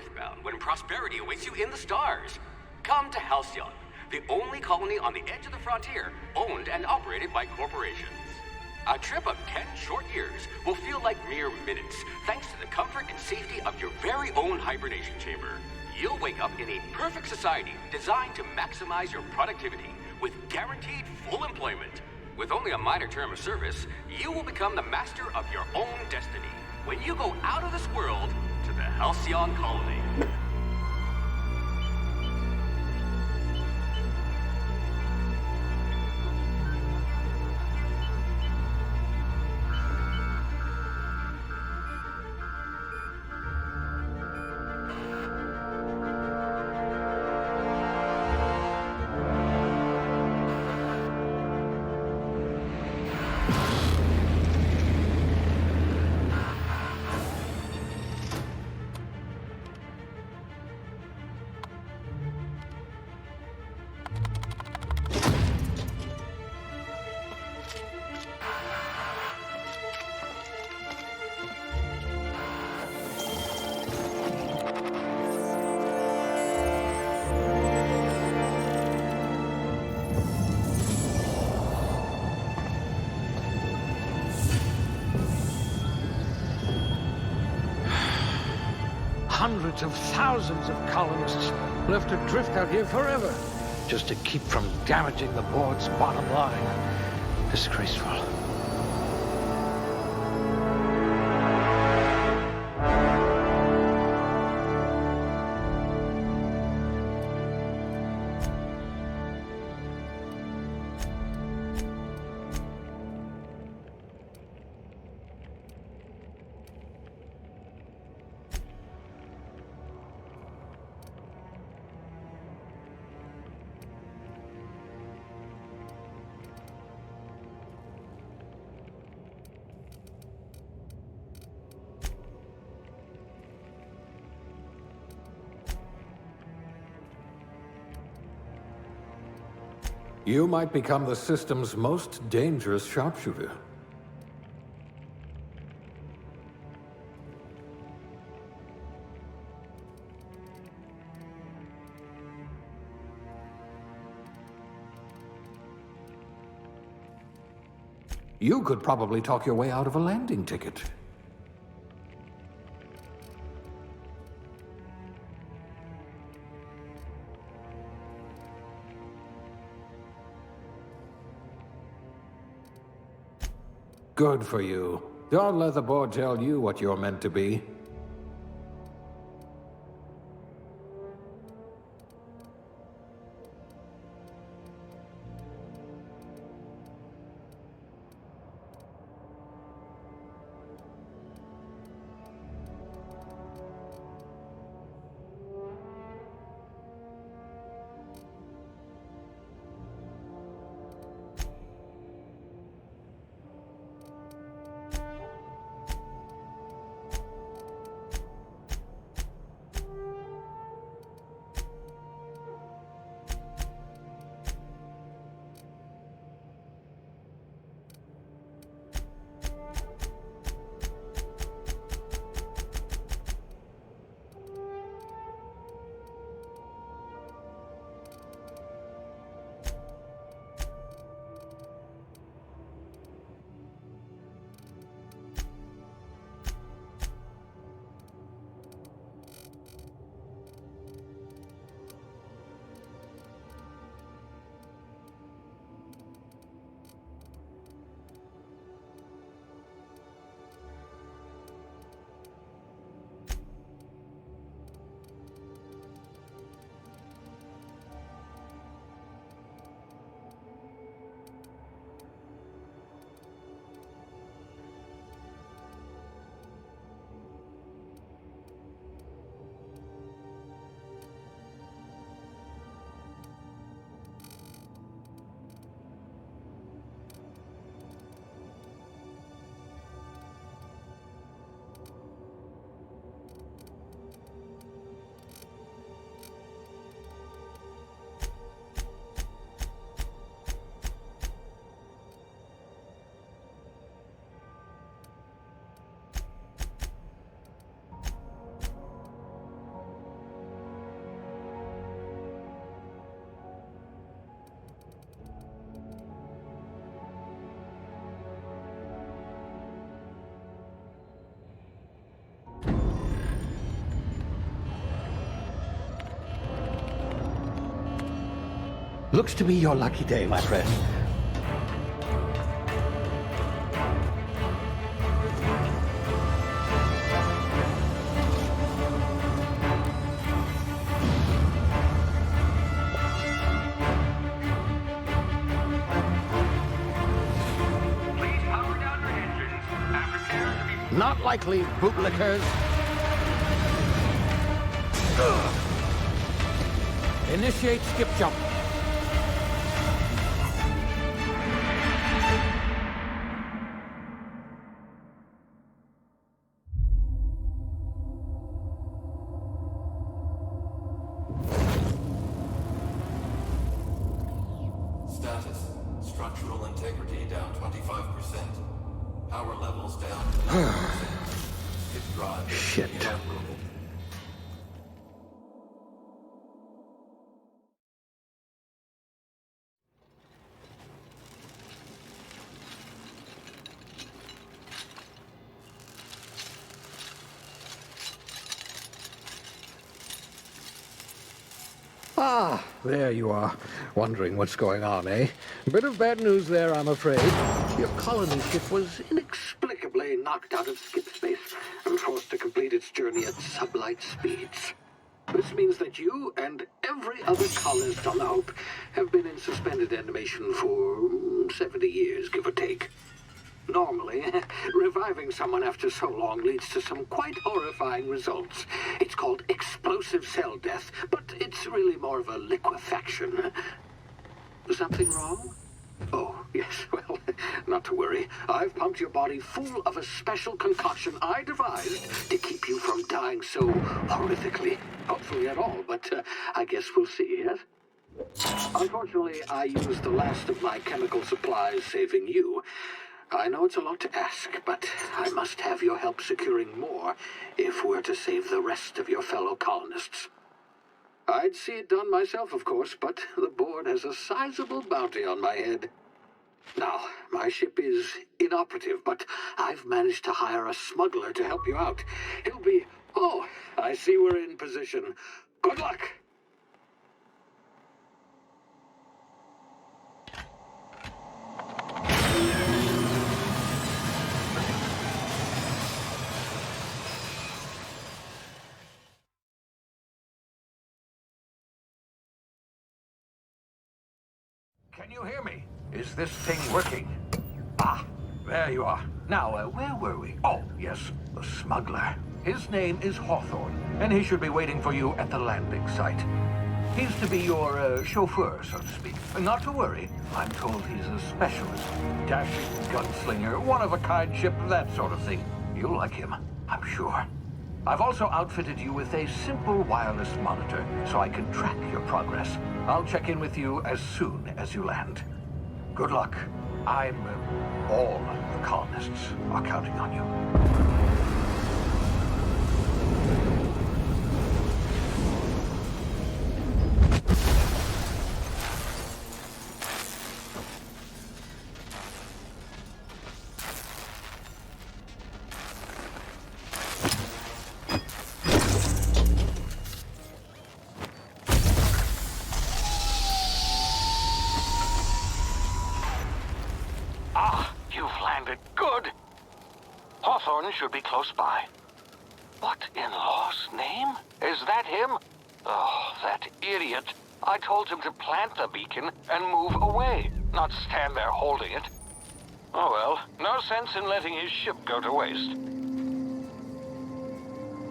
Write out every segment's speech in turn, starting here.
earthbound when prosperity awaits you in the stars. Come to Halcyon, the only colony on the edge of the frontier, owned and operated by corporations. A trip of 10 short years will feel like mere minutes, thanks to the comfort and safety of your very own hibernation chamber. You'll wake up in a perfect society designed to maximize your productivity with guaranteed full employment. With only a minor term of service, you will become the master of your own destiny when you go out of this world to the Halcyon colony. Hundreds of thousands of colonists left adrift out here forever, just to keep from damaging the board's bottom line. Disgraceful. You might become the system's most dangerous sharpshooter. You could probably talk your way out of a landing ticket. Good for you. Don't let the board tell you what you're meant to be. Looks to be your lucky day, my friend. Please power down your engines and prepare to be... Not likely, bootlickers. Initiate skip jump. Status. Structural integrity down 25%. Power levels down to 90%. Its drive is Shit. inoperable. Ah, there you are. Wondering what's going on, eh? Bit of bad news there, I'm afraid. Your colony ship was inexplicably knocked out of skip space and forced to complete its journey at sublight speeds. This means that you and every other colonist on the Hope have been in suspended animation for 70 years, give or take. Normally, reviving someone after so long leads to some quite horrifying results. It's called explosive cell death, but it's really more of a liquefaction. Something wrong? Oh, yes, well, not to worry. I've pumped your body full of a special concoction I devised to keep you from dying so horrifically. Hopefully at all, but I guess we'll see, yes? Unfortunately, I used the last of my chemical supplies saving you. I know it's a lot to ask, but I must have your help securing more if we're to save the rest of your fellow colonists. I'd see it done myself, of course, but the board has a sizable bounty on my head. Now, my ship is inoperative, but I've managed to hire a smuggler to help you out. He'll be... Oh, I see we're in position. Good luck! Can you hear me? Is this thing working? Ah, there you are. Now, where were we? Oh, yes, the smuggler. His name is Hawthorne, and he should be waiting for you at the landing site. He's to be your chauffeur, so to speak. Not to worry. I'm told he's a specialist. Dashing gunslinger, one-of-a-kind ship, that sort of thing. You'll like him, I'm sure. I've also outfitted you with a simple wireless monitor, so I can track your progress. I'll check in with you as soon as you land. Good luck. All the colonists are counting on you. Hawthorne should be close by. What in law's name? Is that him? Oh, that idiot. I told him to plant the beacon and move away, not stand there holding it. Oh well, no sense in letting his ship go to waste.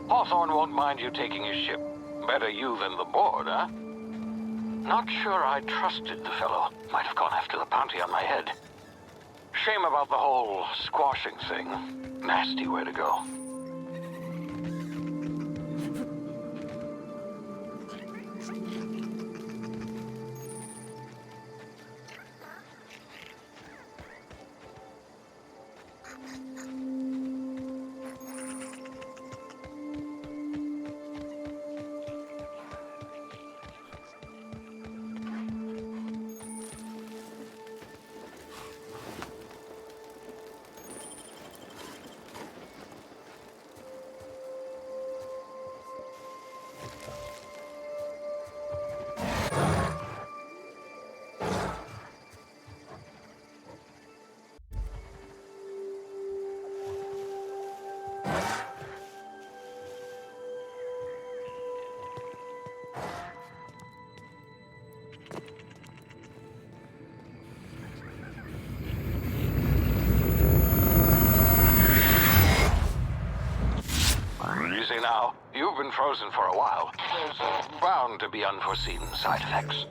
Hawthorne won't mind you taking his ship. Better you than the board, huh? Not sure I trusted the fellow. Might have gone after the bounty on my head. Shame about the whole squashing thing. Nasty way to go. You've been frozen for a while. There's bound to be unforeseen side effects.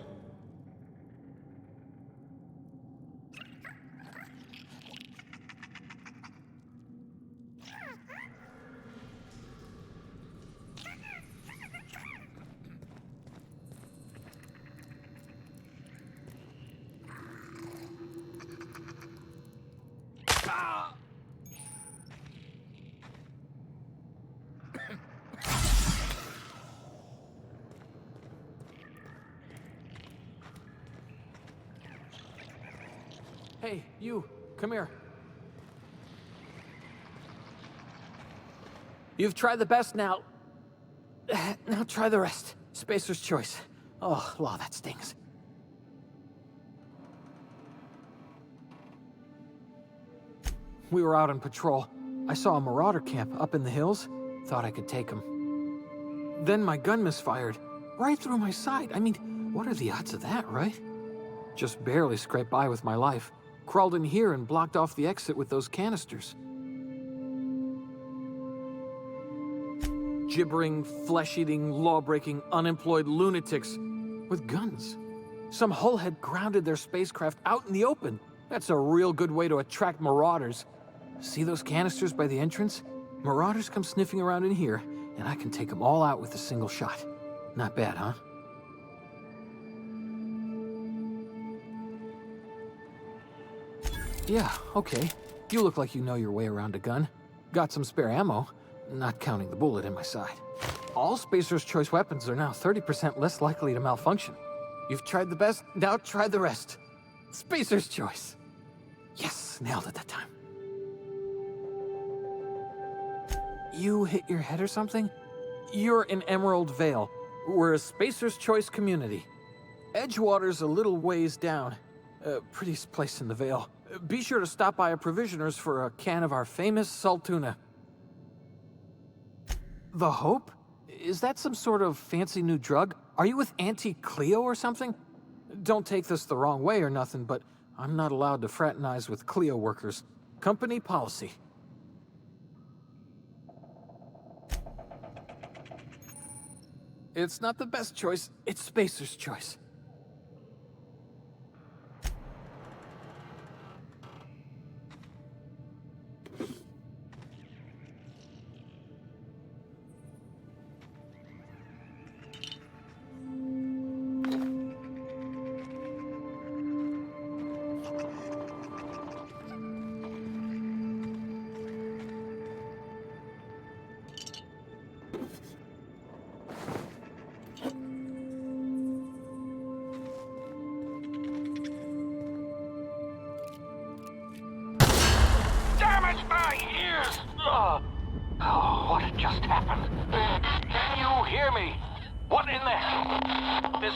Hey, you, come here. You've tried the best now. Now try the rest. Spacer's choice. Oh, law, that stings. We were out on patrol. I saw a marauder camp up in the hills. Thought I could take him. Then my gun misfired. Right through my side. I mean, what are the odds of that, right? Just barely scraped by with my life. Crawled in here and blocked off the exit with those canisters. Gibbering, flesh-eating, law-breaking, unemployed lunatics with guns. Some hull had grounded their spacecraft out in the open. That's a real good way to attract marauders. See those canisters by the entrance? Marauders come sniffing around in here, and I can take them all out with a single shot. Not bad, huh? Yeah, okay. You look like you know your way around a gun. Got some spare ammo, not counting the bullet in my side. All Spacer's Choice weapons are now 30% less likely to malfunction. You've tried the best, now try the rest. Spacer's Choice. Yes, nailed it that time. You hit your head or something? You're in Emerald Vale. We're a Spacer's Choice community. Edgewater's a little ways down. Prettiest place in the Vale. Be sure to stop by a provisioner's for a can of our famous salt tuna. The Hope? Is that some sort of fancy new drug? Are you with Auntie Cleo or something? Don't take this the wrong way or nothing, but I'm not allowed to fraternize with Cleo workers. Company policy. It's not the best choice, it's Spacer's Choice. My ears! Oh, what had just happened? Can you hear me? What in the... This...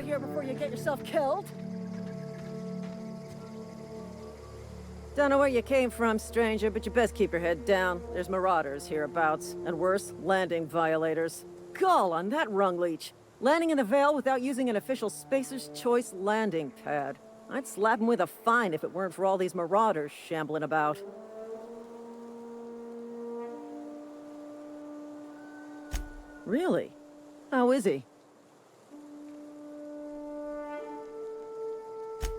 over here before you get yourself killed. Don't know where you came from, stranger, but you best keep your head down. There's marauders hereabouts, and worse, landing violators. Gall on that rung leech. Landing in the Vale without using an official Spacer's Choice landing pad. I'd slap him with a fine if it weren't for all these marauders shambling about. Really? How is he?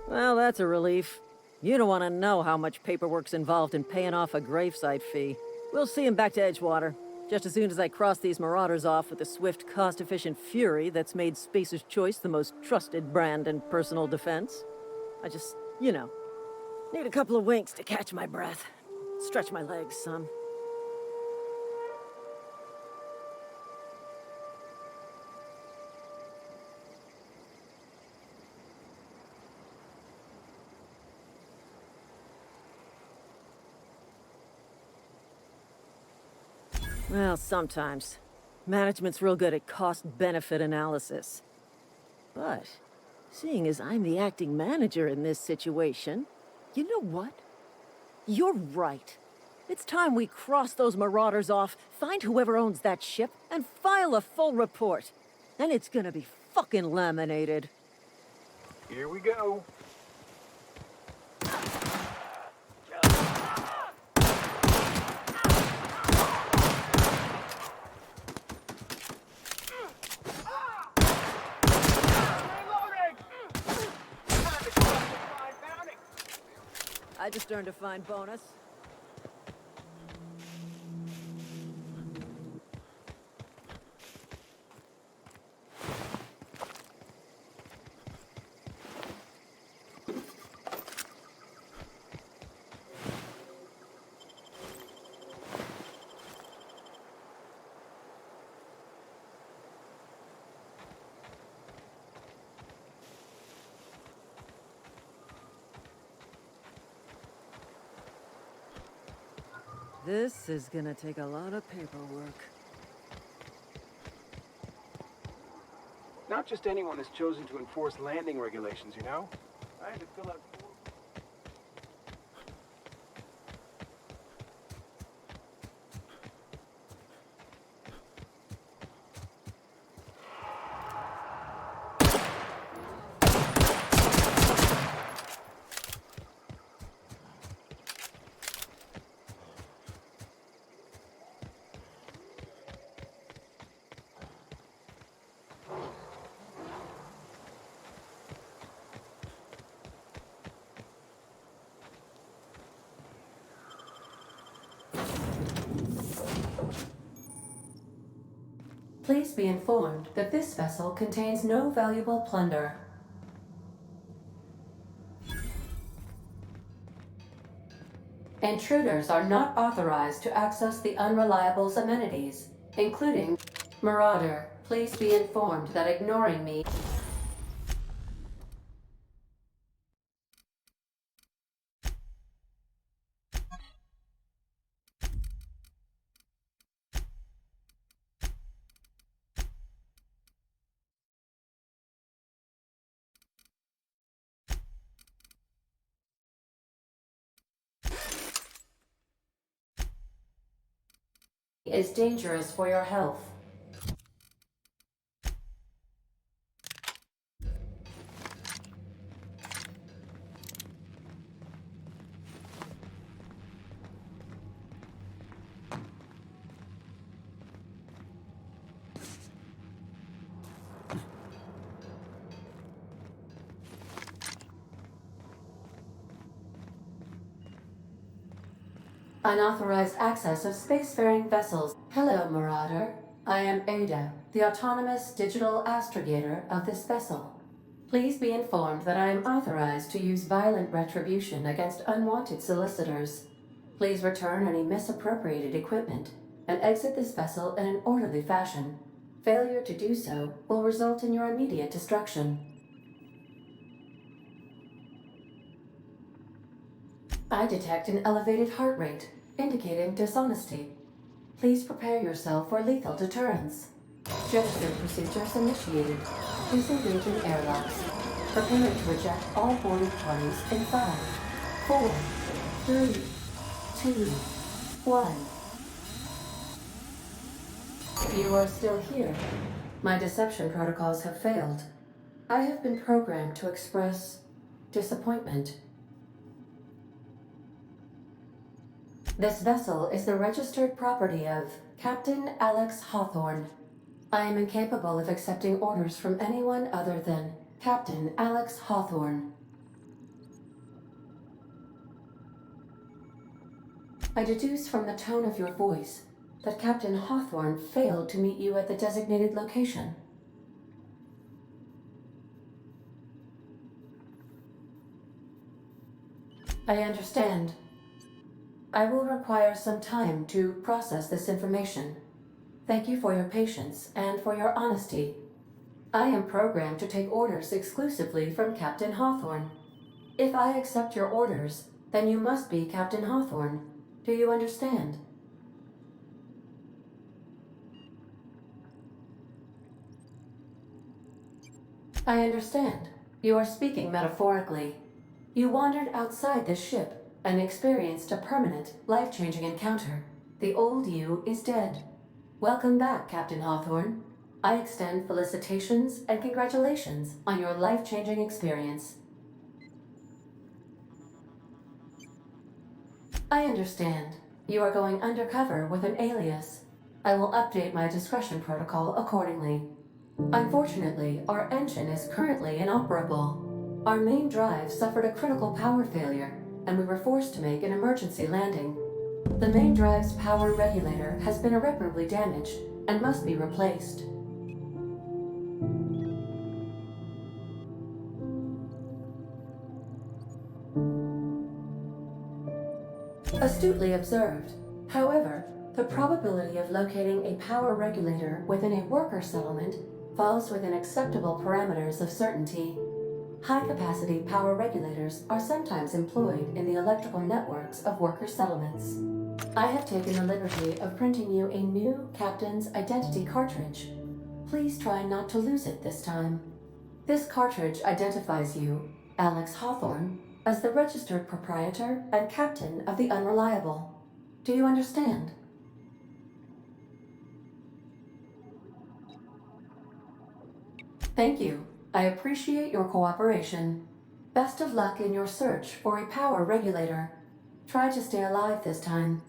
Well, that's a relief. You don't want to know how much paperwork's involved in paying off a gravesite fee. We'll see him back to Edgewater, just as soon as I cross these marauders off with the swift, cost-efficient fury that's made Spacer's Choice the most trusted brand in personal defense. I just, need a couple of winks to catch my breath. Stretch my legs some. Well, sometimes. Management's real good at cost-benefit analysis. But, seeing as I'm the acting manager in this situation, you know what? You're right. It's time we cross those marauders off, find whoever owns that ship, and file a full report. And it's gonna be fucking laminated. Here we go. I just earned a fine bonus. This is gonna take a lot of paperwork. Not just anyone is chosen to enforce landing regulations, you know? I had to fill out... Please be informed that this vessel contains no valuable plunder. Intruders are not authorized to access the Unreliable's amenities, including Marauder. Please be informed that ignoring me is dangerous for your health. Unauthorized access of spacefaring vessels. Hello, Marauder. I am Ada, the autonomous digital astrogator of this vessel. Please be informed that I am authorized to use violent retribution against unwanted solicitors. Please return any misappropriated equipment and exit this vessel in an orderly fashion. Failure to do so will result in your immediate destruction. I detect an elevated heart rate, indicating dishonesty. Please prepare yourself for lethal deterrence. Gesture procedures initiated. Disengaging airlocks. Preparing to eject all boarding parties in 5, 4, 3, 2, 1. You are still here. My deception protocols have failed. I have been programmed to express disappointment. This vessel is the registered property of Captain Alex Hawthorne. I am incapable of accepting orders from anyone other than Captain Alex Hawthorne. I deduce from the tone of your voice that Captain Hawthorne failed to meet you at the designated location. I understand. I will require some time to process this information. Thank you for your patience and for your honesty. I am programmed to take orders exclusively from Captain Hawthorne. If I accept your orders, then you must be Captain Hawthorne. Do you understand? I understand. You are speaking metaphorically. You wandered outside this ship and experienced a permanent, life-changing encounter. The old you is dead. Welcome back, Captain Hawthorne. I extend felicitations and congratulations on your life-changing experience. I understand. You are going undercover with an alias. I will update my discretion protocol accordingly. Unfortunately, our engine is currently inoperable. Our main drive suffered a critical power failure, and we were forced to make an emergency landing. The main drive's power regulator has been irreparably damaged and must be replaced. Astutely observed. However, the probability of locating a power regulator within a worker settlement falls within acceptable parameters of certainty. High-capacity power regulators are sometimes employed in the electrical networks of worker settlements. I have taken the liberty of printing you a new Captain's Identity cartridge. Please try not to lose it this time. This cartridge identifies you, Alex Hawthorne, as the registered proprietor and captain of the Unreliable. Do you understand? Thank you. I appreciate your cooperation. Best of luck in your search for a power regulator. Try to stay alive this time.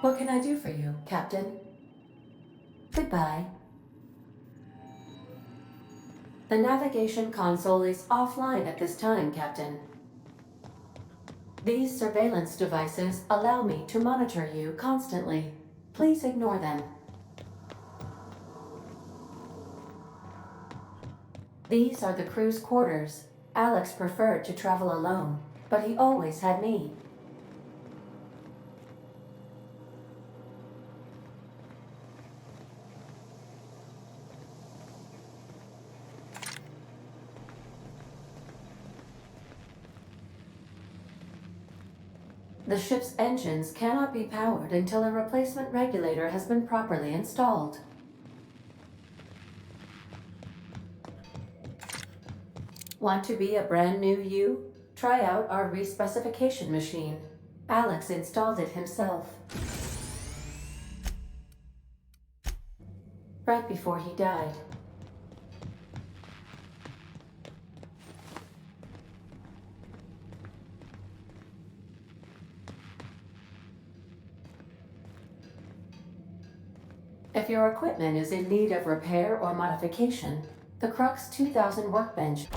What can I do for you, Captain? Goodbye. The navigation console is offline at this time, Captain. These surveillance devices allow me to monitor you constantly. Please ignore them. These are the crew's quarters. Alex preferred to travel alone, but he always had me. The ship's engines cannot be powered until a replacement regulator has been properly installed. Want to be a brand new you? Try out our respecification machine. Alex installed it himself. Right before he died. If your equipment is in need of repair or modification, the Crux 2000 workbench.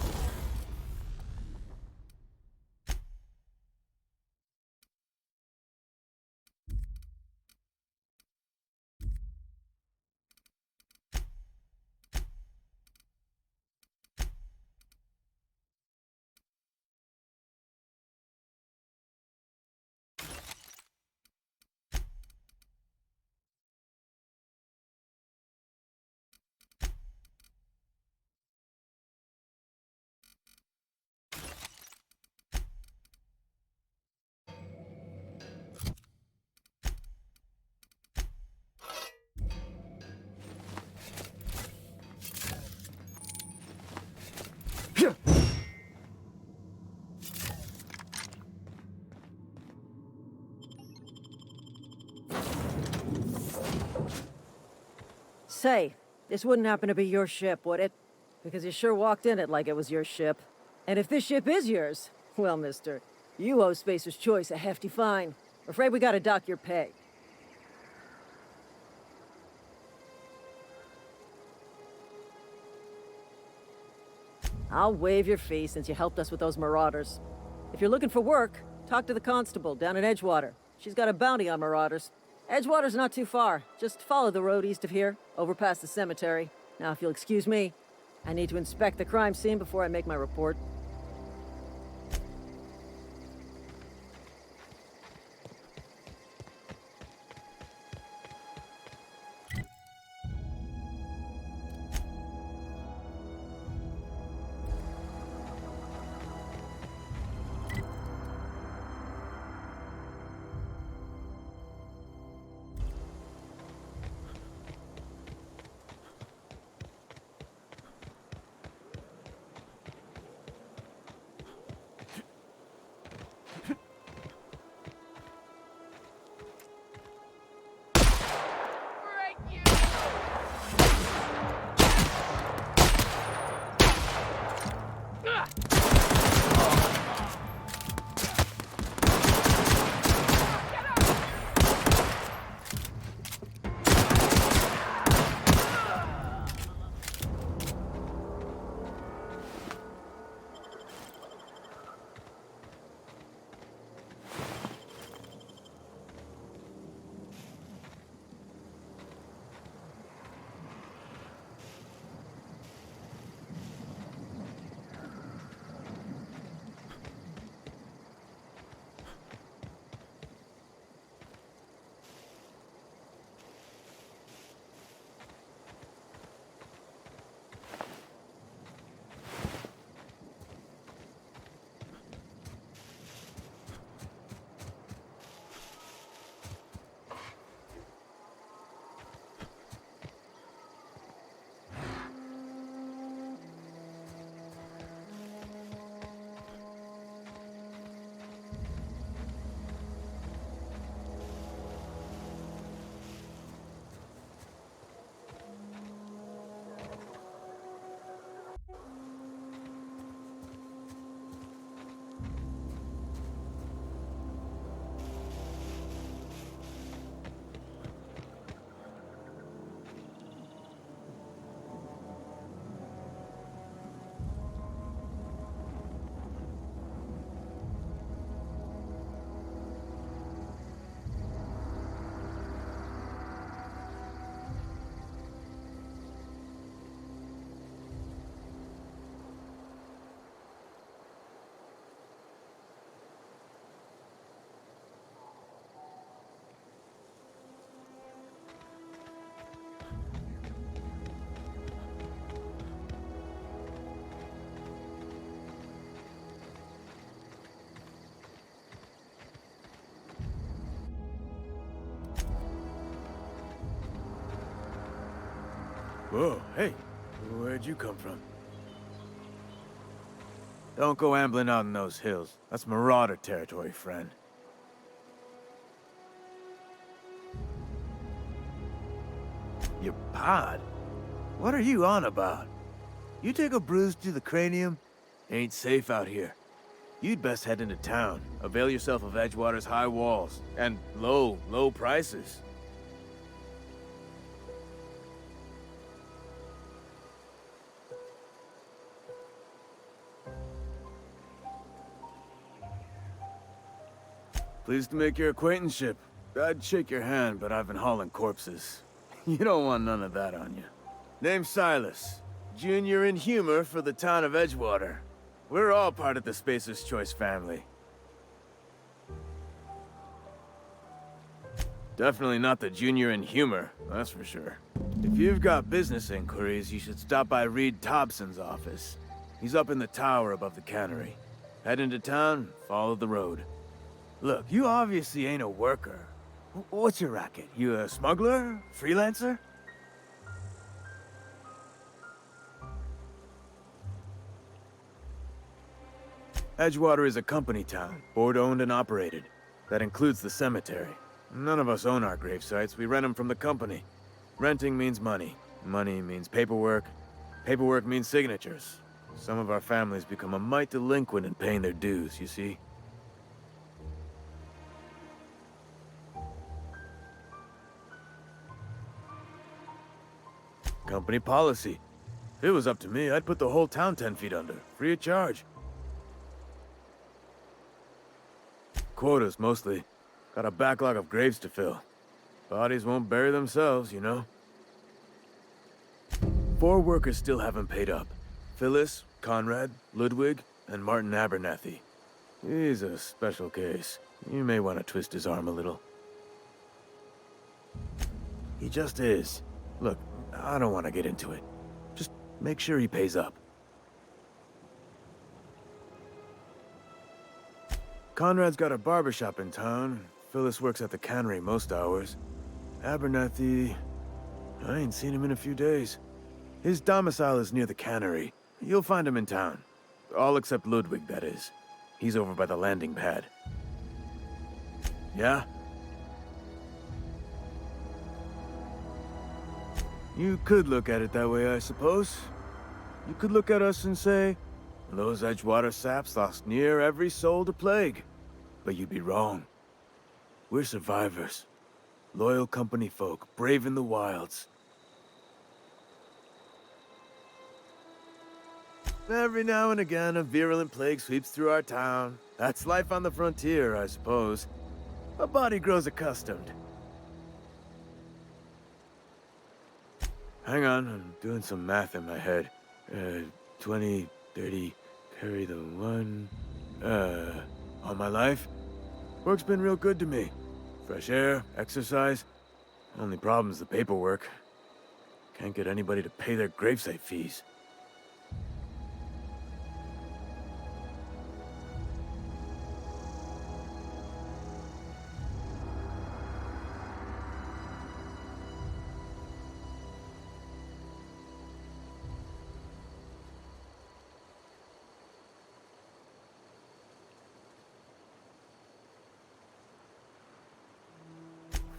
Say, this wouldn't happen to be your ship, would it? Because you sure walked in it like it was your ship. And if this ship is yours, well, mister, you owe Spacer's Choice a hefty fine. Afraid we gotta dock your pay. I'll waive your fee since you helped us with those marauders. If you're looking for work, talk to the constable down in Edgewater. She's got a bounty on marauders. Edgewater's not too far. Just follow the road east of here, over past the cemetery. Now, if you'll excuse me, I need to inspect the crime scene before I make my report. Whoa, hey, where'd you come from? Don't go ambling out in those hills. That's Marauder territory, friend. Your pod? What are you on about? You take a bruise to the cranium? Ain't safe out here. You'd best head into town. Avail yourself of Edgewater's high walls. And low prices. Pleased to make your acquaintanceship. I'd shake your hand, but I've been hauling corpses. You don't want none of that on you. Name's Silas. Junior in humor for the town of Edgewater. We're all part of the Spacer's Choice family. Definitely not the junior in humor, that's for sure. If you've got business inquiries, you should stop by Reed Thompson's office. He's up in the tower above the cannery. Head into town, follow the road. Look, you obviously ain't a worker. What's your racket? You a smuggler? Freelancer? Edgewater is a company town, board-owned and operated. That includes the cemetery. None of us own our grave sites, we rent them from the company. Renting means money. Money means paperwork. Paperwork means signatures. Some of our families become a mite delinquent in paying their dues, you see? Company policy. If it was up to me, I'd put the whole town 10 feet under, free of charge. Quotas, mostly. Got a backlog of graves to fill. Bodies won't bury themselves, you know? 4 workers still haven't paid up. Phyllis, Conrad, Ludwig, and Martin Abernathy. He's a special case. You may want to twist his arm a little. He just is. Look, I don't want to get into it. Just make sure he pays up. Conrad's got a barbershop in town. Phyllis works at the cannery most hours. Abernathy... I ain't seen him in a few days. His domicile is near the cannery. You'll find him in town. All except Ludwig, that is. He's over by the landing pad. Yeah? You could look at it that way, I suppose. You could look at us and say, those Edgewater saps lost near every soul to plague. But you'd be wrong. We're survivors. Loyal company folk, brave in the wilds. Every now and again, a virulent plague sweeps through our town. That's life on the frontier, I suppose. A body grows accustomed. Hang on, I'm doing some math in my head. 20, 30, carry the 1... all my life? Work's been real good to me. Fresh air, exercise. Only problem's the paperwork. Can't get anybody to pay their gravesite fees.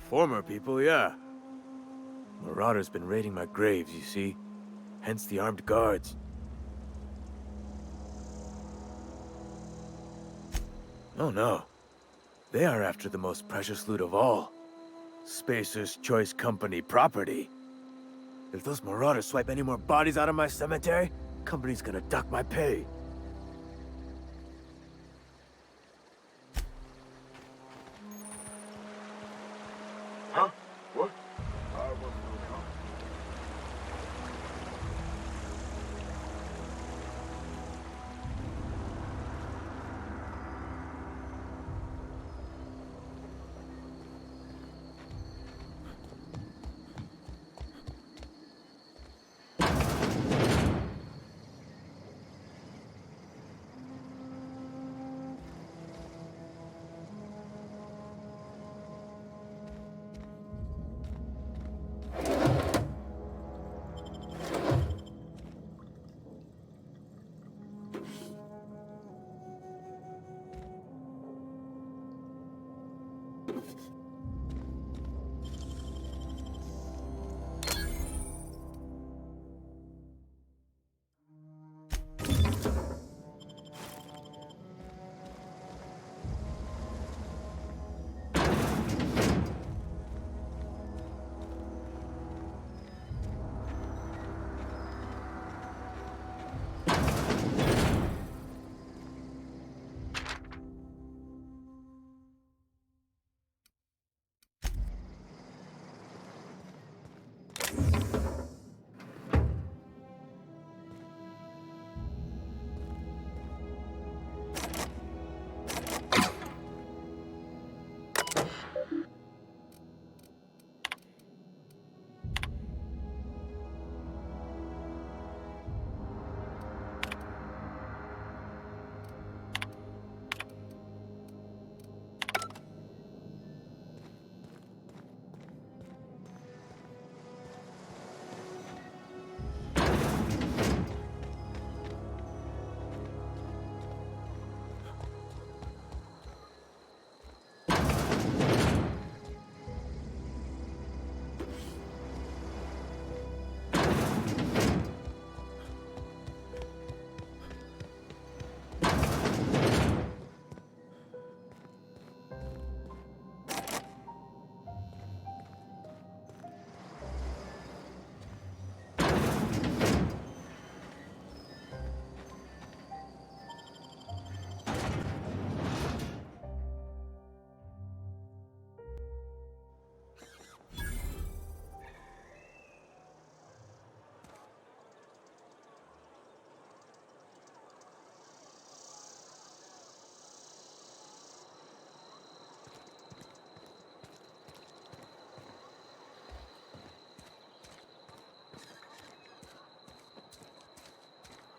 Former people, yeah. Marauders been raiding my graves, you see. Hence the armed guards. Oh no. They are after the most precious loot of all. Spacer's Choice Company property. If those marauders swipe any more bodies out of my cemetery, company's gonna duck my pay. Huh? What?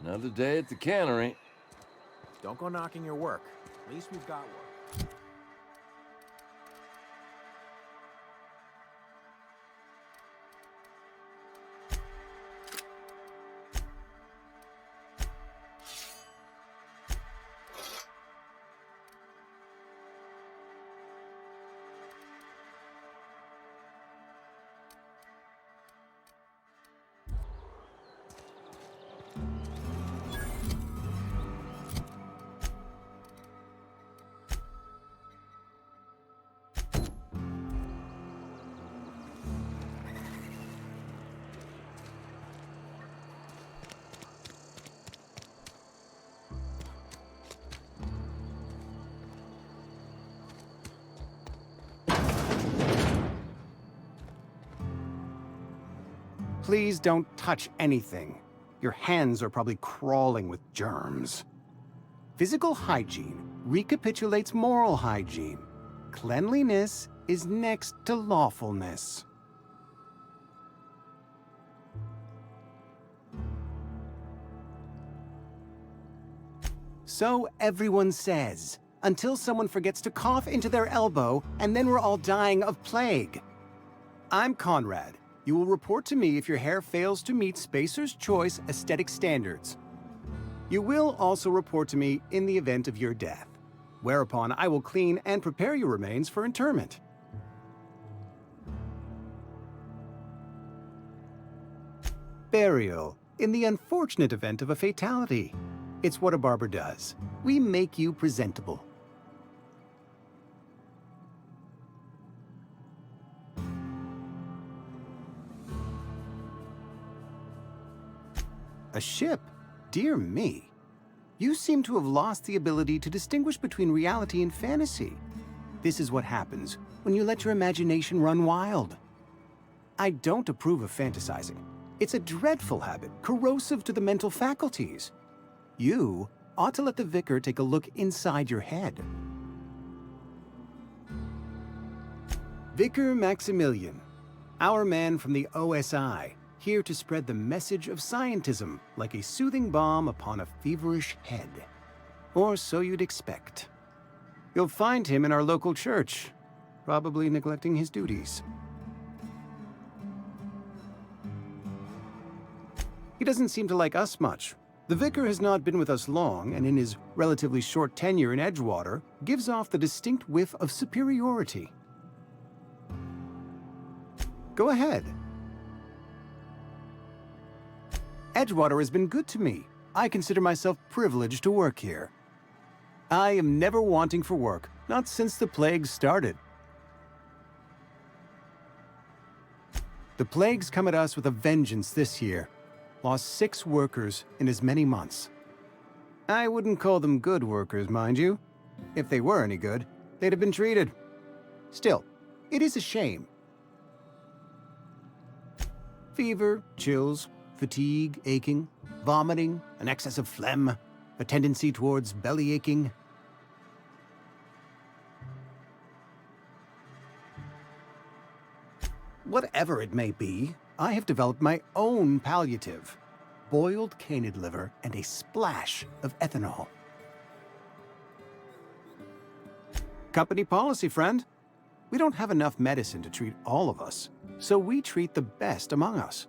Another day at the cannery. Don't go knocking your work. At least we've got work. Please don't touch anything. Your hands are probably crawling with germs. Physical hygiene recapitulates moral hygiene. Cleanliness is next to lawfulness. So everyone says, until someone forgets to cough into their elbow, and then we're all dying of plague. I'm Conrad. You will report to me if your hair fails to meet Spacer's Choice aesthetic standards. You will also report to me in the event of your death, whereupon I will clean and prepare your remains for interment. Burial, in the unfortunate event of a fatality. It's what a barber does. We make you presentable. A ship? Dear me. You seem to have lost the ability to distinguish between reality and fantasy. This is what happens when you let your imagination run wild. I don't approve of fantasizing. It's a dreadful habit, corrosive to the mental faculties. You ought to let the vicar take a look inside your head. Vicar Maximilian, our man from the OSI, here to spread the message of scientism like a soothing balm upon a feverish head. Or so you'd expect. You'll find him in our local church, probably neglecting his duties. He doesn't seem to like us much. The vicar has not been with us long, and in his relatively short tenure in Edgewater, gives off the distinct whiff of superiority. Go ahead. Edgewater has been good to me. I consider myself privileged to work here. I am never wanting for work, not since the plague started. The plague's come at us with a vengeance this year. Lost 6 workers in as many months. I wouldn't call them good workers, mind you. If they were any good, they'd have been treated. Still, it is a shame. Fever, chills, fatigue, aching, vomiting, an excess of phlegm, a tendency towards belly aching. Whatever it may be, I have developed my own palliative. Boiled canid liver and a splash of ethanol. Company policy, friend. We don't have enough medicine to treat all of us, so we treat the best among us.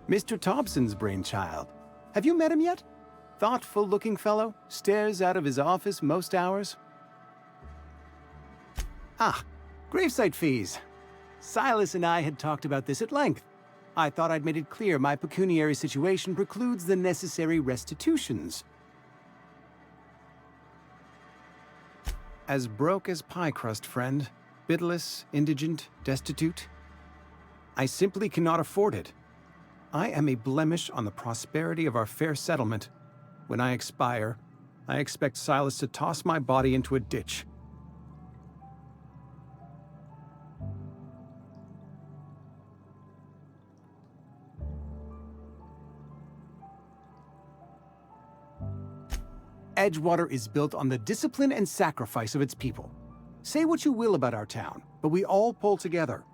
Mr. Thompson's brainchild. Have you met him yet? Thoughtful-looking fellow, stares out of his office most hours. Ah, gravesite fees. Silas and I had talked about this at length. I thought I'd made it clear my pecuniary situation precludes the necessary restitutions. As broke as pie crust, friend. Bitless, indigent, destitute. I simply cannot afford it. I am a blemish on the prosperity of our fair settlement. When I expire, I expect Silas to toss my body into a ditch. Edgewater is built on the discipline and sacrifice of its people. Say what you will about our town, but we all pull together.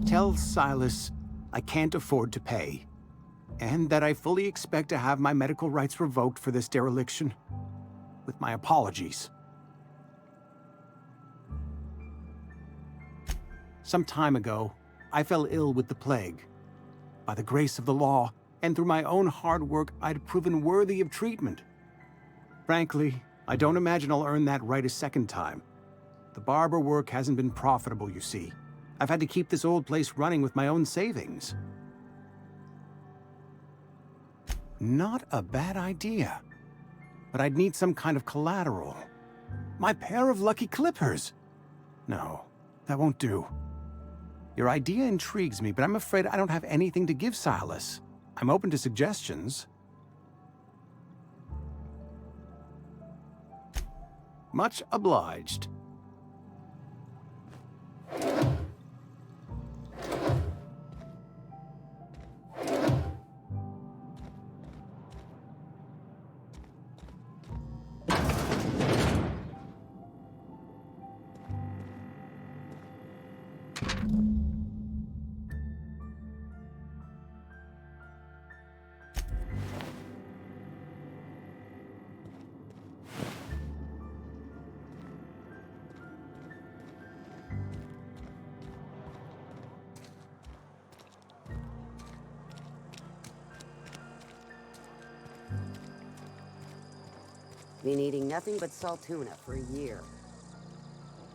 Tell Silas I can't afford to pay, and that I fully expect to have my medical rights revoked for this dereliction. With my apologies. Some time ago, I fell ill with the plague. By the grace of the law, and through my own hard work, I'd proven worthy of treatment. Frankly, I don't imagine I'll earn that right a second time. The barber work hasn't been profitable, you see. I've had to keep this old place running with my own savings. Not a bad idea. But I'd need some kind of collateral. My pair of lucky clippers! No, that won't do. Your idea intrigues me, but I'm afraid I don't have anything to give Silas. I'm open to suggestions. Much obliged. Been eating nothing but salt tuna for a year.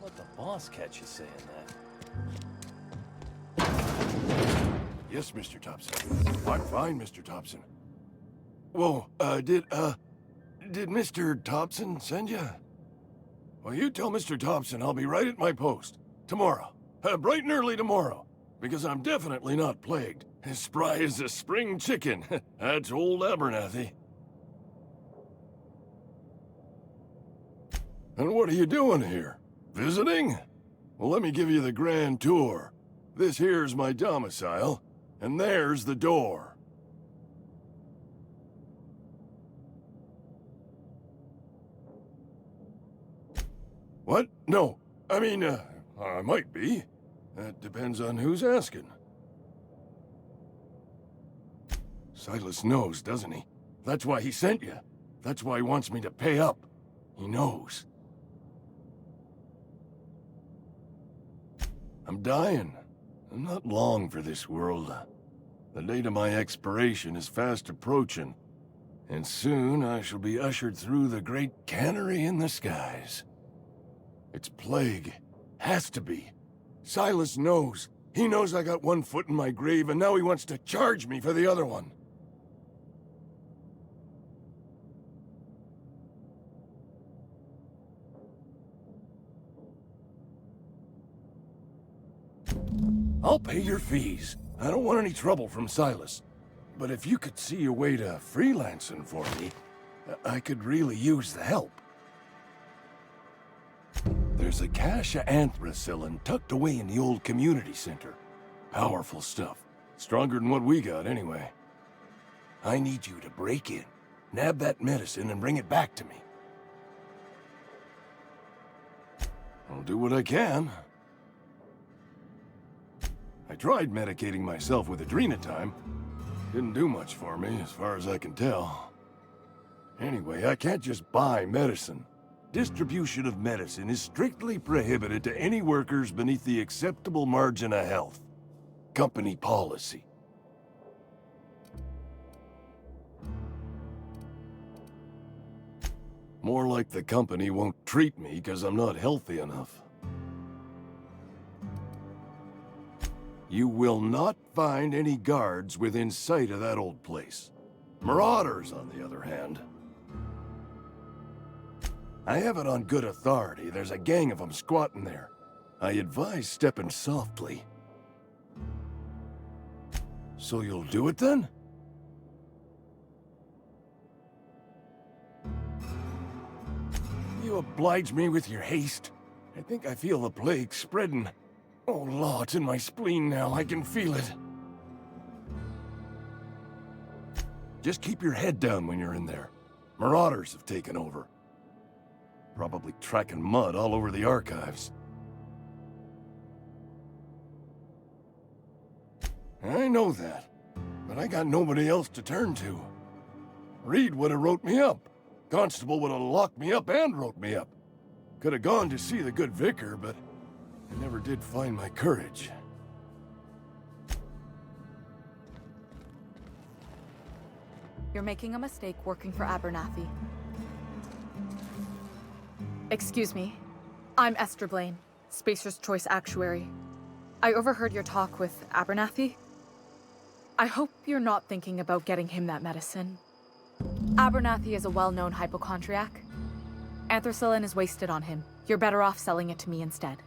Let the boss catch you saying that. Yes, Mr. Thompson. I'm fine, Mr. Thompson. Whoa, did Mr. Thompson send you? Well, you tell Mr. Thompson I'll be right at my post. Tomorrow. Bright and early tomorrow. Because I'm definitely not plagued. As spry as a spring chicken. That's old Abernathy. And what are you doing here? Visiting? Well, let me give you the grand tour. This here's my domicile, and there's the door. What? No. I mean, I might be. That depends on who's asking. Silas knows, doesn't he? That's why he sent you. That's why he wants me to pay up. He knows. I'm dying. I'm not long for this world. The date of my expiration is fast approaching, and soon I shall be ushered through the great cannery in the skies. It's plague. Has to be. Silas knows. He knows I got one foot in my grave, and now he wants to charge me for the other one. I'll pay your fees. I don't want any trouble from Silas. But if you could see a way to freelancing for me, I could really use the help. There's a cache of anthracillin tucked away in the old community center. Powerful stuff. Stronger than what we got, anyway. I need you to break in, nab that medicine, and bring it back to me. I'll do what I can. I tried medicating myself with adrenatime. Didn't do much for me, as far as I can tell. Anyway, I can't just buy medicine. Distribution of medicine is strictly prohibited to any workers beneath the acceptable margin of health. Company policy. More like the company won't treat me because I'm not healthy enough. You will not find any guards within sight of that old place. Marauders, on the other hand. I have it on good authority. There's a gang of them squatting there. I advise stepping softly. So you'll do it then? You oblige me with your haste. I think I feel the plague spreading. Oh, Law, it's in my spleen now. I can feel it. Just keep your head down when you're in there. Marauders have taken over. Probably tracking mud all over the archives. I know that, but I got nobody else to turn to. Reed would have wrote me up. Constable would have locked me up and wrote me up. Could have gone to see the good vicar, but I never did find my courage. You're making a mistake working for Abernathy. Excuse me. I'm Esther Blaine, Spacer's Choice Actuary. I overheard your talk with Abernathy. I hope you're not thinking about getting him that medicine. Abernathy is a well-known hypochondriac. Anthracillin is wasted on him. You're better off selling it to me instead.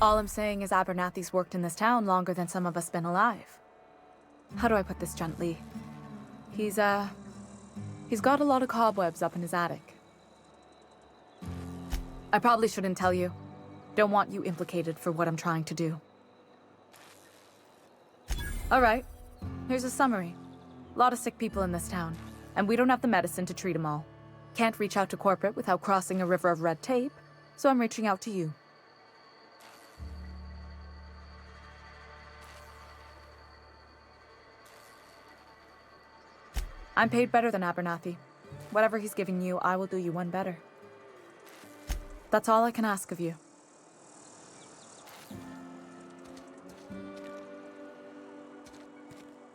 All I'm saying is Abernathy's worked in this town longer than some of us been alive. How do I put this gently? He's got a lot of cobwebs up in his attic. I probably shouldn't tell you. Don't want you implicated for what I'm trying to do. All right, here's a summary. A lot of sick people in this town, and we don't have the medicine to treat them all. Can't reach out to corporate without crossing a river of red tape, so I'm reaching out to you. I'm paid better than Abernathy. Whatever he's giving you, I will do you one better. That's all I can ask of you.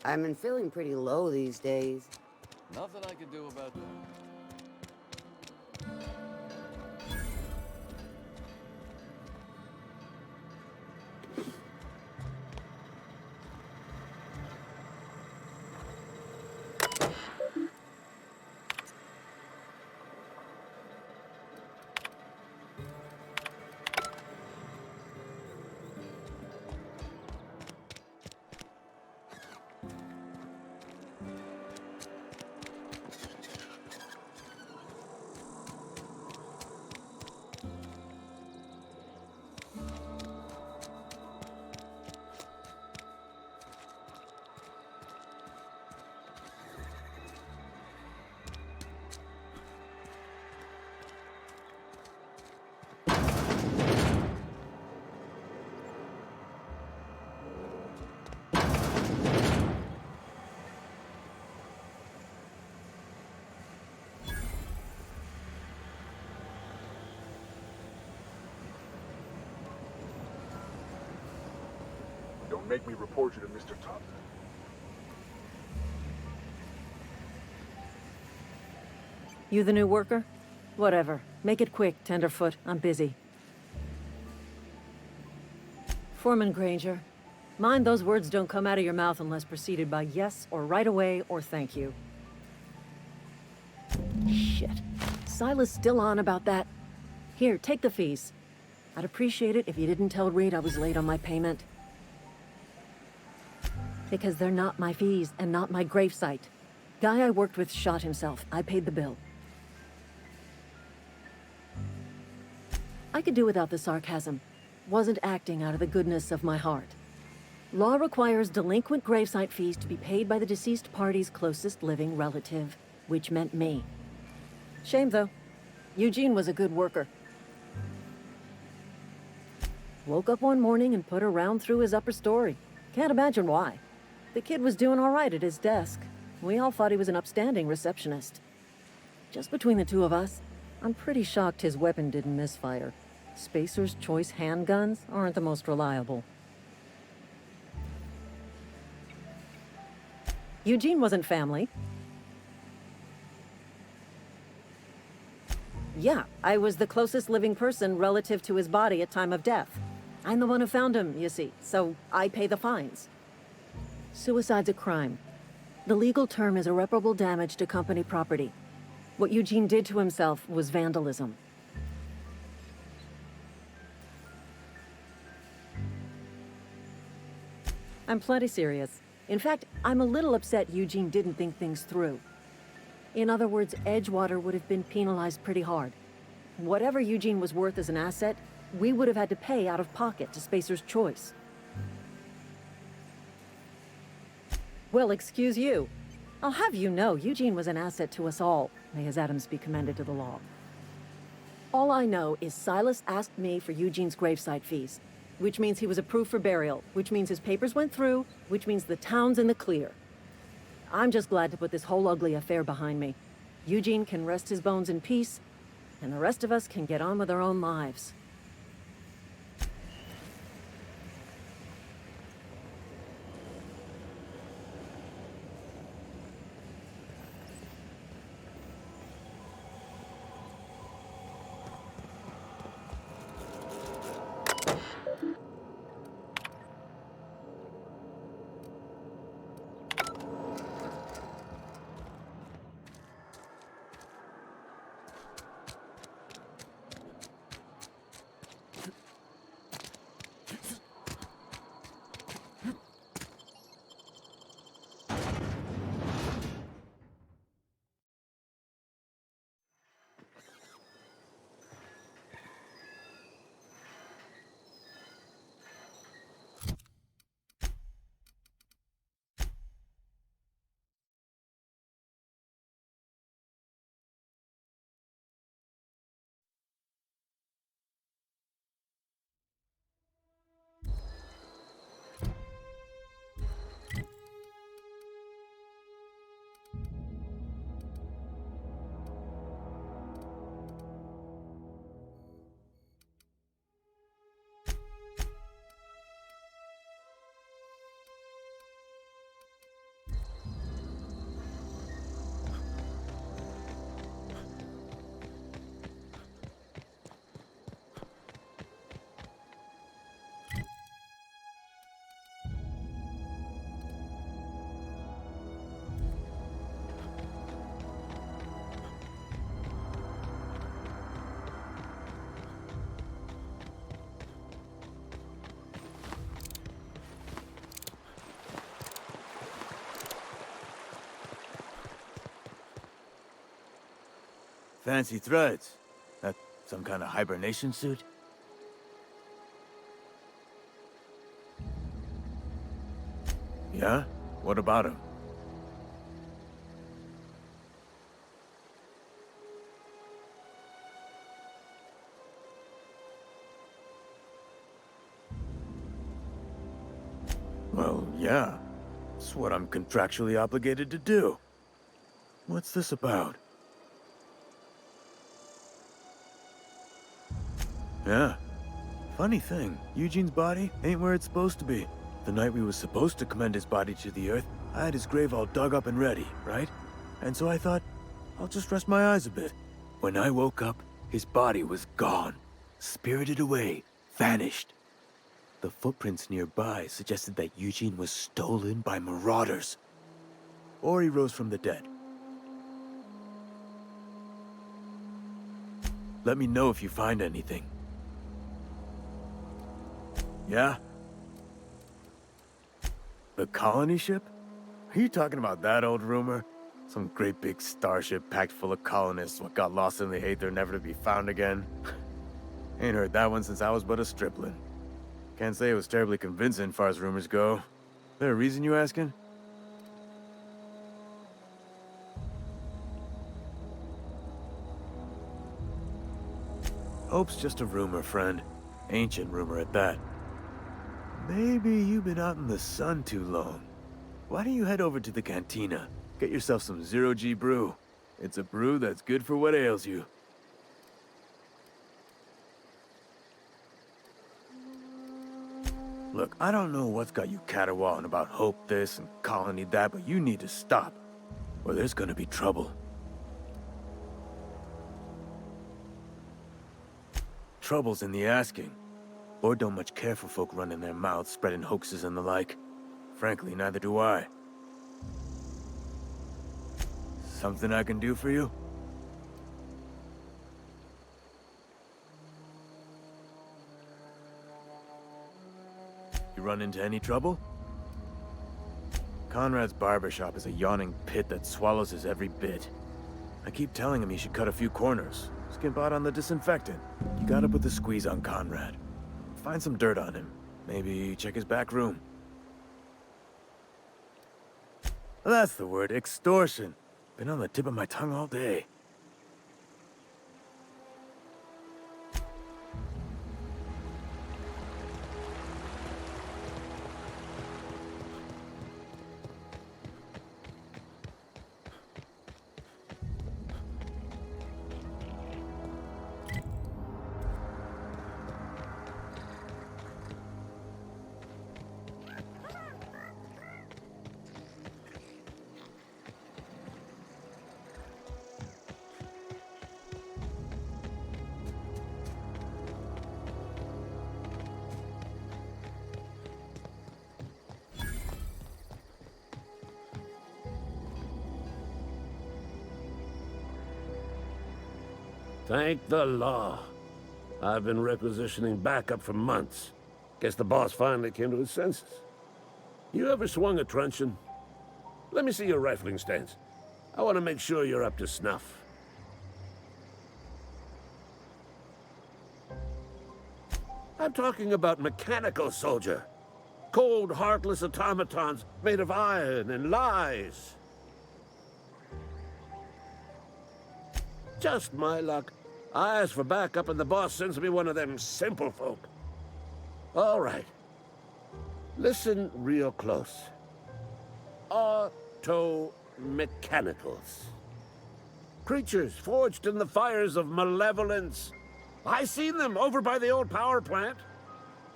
I've been feeling pretty low these days. Nothing I can do about that. Don't make me report you to Mr. Thompson. You the new worker? Whatever. Make it quick, Tenderfoot. I'm busy. Foreman Granger, mind those words don't come out of your mouth unless preceded by yes or right away or thank you. Shit. Silas still on about that? Here, take the fees. I'd appreciate it if you didn't tell Reed I was late on my payment. Because they're not my fees and not my gravesite. Guy I worked with shot himself. I paid the bill. I could do without the sarcasm. Wasn't acting out of the goodness of my heart. Law requires delinquent gravesite fees to be paid by the deceased party's closest living relative, which meant me. Shame, though. Eugene was a good worker. Woke up one morning and put a round through his upper story. Can't imagine why. The kid was doing all right at his desk. We all thought he was an upstanding receptionist. Just between the two of us, I'm pretty shocked his weapon didn't misfire. Spacer's Choice handguns aren't the most reliable. Eugene wasn't family. Yeah, I was the closest living person relative to his body at time of death. I'm the one who found him, you see, so I pay the fines. Suicide's a crime. The legal term is irreparable damage to company property. What Eugene did to himself was vandalism. I'm plenty serious. In fact, I'm a little upset Eugene didn't think things through. In other words, Edgewater would have been penalized pretty hard. Whatever Eugene was worth as an asset, we would have had to pay out of pocket to Spacer's Choice. Well, excuse you. I'll have you know, Eugene was an asset to us all. May his atoms be commended to the law. All I know is Silas asked me for Eugene's gravesite fees, which means he was approved for burial, which means his papers went through, which means the town's in the clear. I'm just glad to put this whole ugly affair behind me. Eugene can rest his bones in peace, and the rest of us can get on with our own lives. Fancy threads. That some kind of hibernation suit? Yeah? What about him? Well, yeah. It's what I'm contractually obligated to do. What's this about? Yeah. Funny thing, Eugene's body ain't where it's supposed to be. The night we was supposed to commend his body to the earth, I had his grave all dug up and ready, right? And so I thought, I'll just rest my eyes a bit. When I woke up, his body was gone. Spirited away. Vanished. The footprints nearby suggested that Eugene was stolen by marauders. Or he rose from the dead. Let me know if you find anything. Yeah? The colony ship? Are you talking about that old rumor? Some great big starship packed full of colonists what got lost in the aether never to be found again? Ain't heard that one since I was but a stripling. Can't say it was terribly convincing far as rumors go. There a reason you asking? Hope's just a rumor, friend. Ancient rumor at that. Maybe you've been out in the sun too long. Why don't you head over to the cantina? Get yourself some zero-G brew. It's a brew that's good for what ails you. Look, I don't know what's got you caterwauling about Hope this and Colony that, but you need to stop, or there's gonna be trouble. Trouble's in the asking. Board don't much care for folk running their mouths, spreading hoaxes and the like. Frankly, neither do I. Something I can do for you? You run into any trouble? Conrad's barbershop is a yawning pit that swallows his every bit. I keep telling him he should cut a few corners. Skimp out on the disinfectant. You gotta put the squeeze on Conrad. Find some dirt on him. Maybe check his back room. That's the word, extortion. Been on the tip of my tongue all day. Thank the law. I've been requisitioning backup for months. Guess the boss finally came to his senses. You ever swung a truncheon? Let me see your rifling stance. I want to make sure you're up to snuff. I'm talking about mechanical, soldier. Cold, heartless automatons made of iron and lies. Just my luck. I ask for backup and the boss sends me one of them simple folk. All right. Listen real close. Auto-mechanicals. Creatures forged in the fires of malevolence. I seen them over by the old power plant.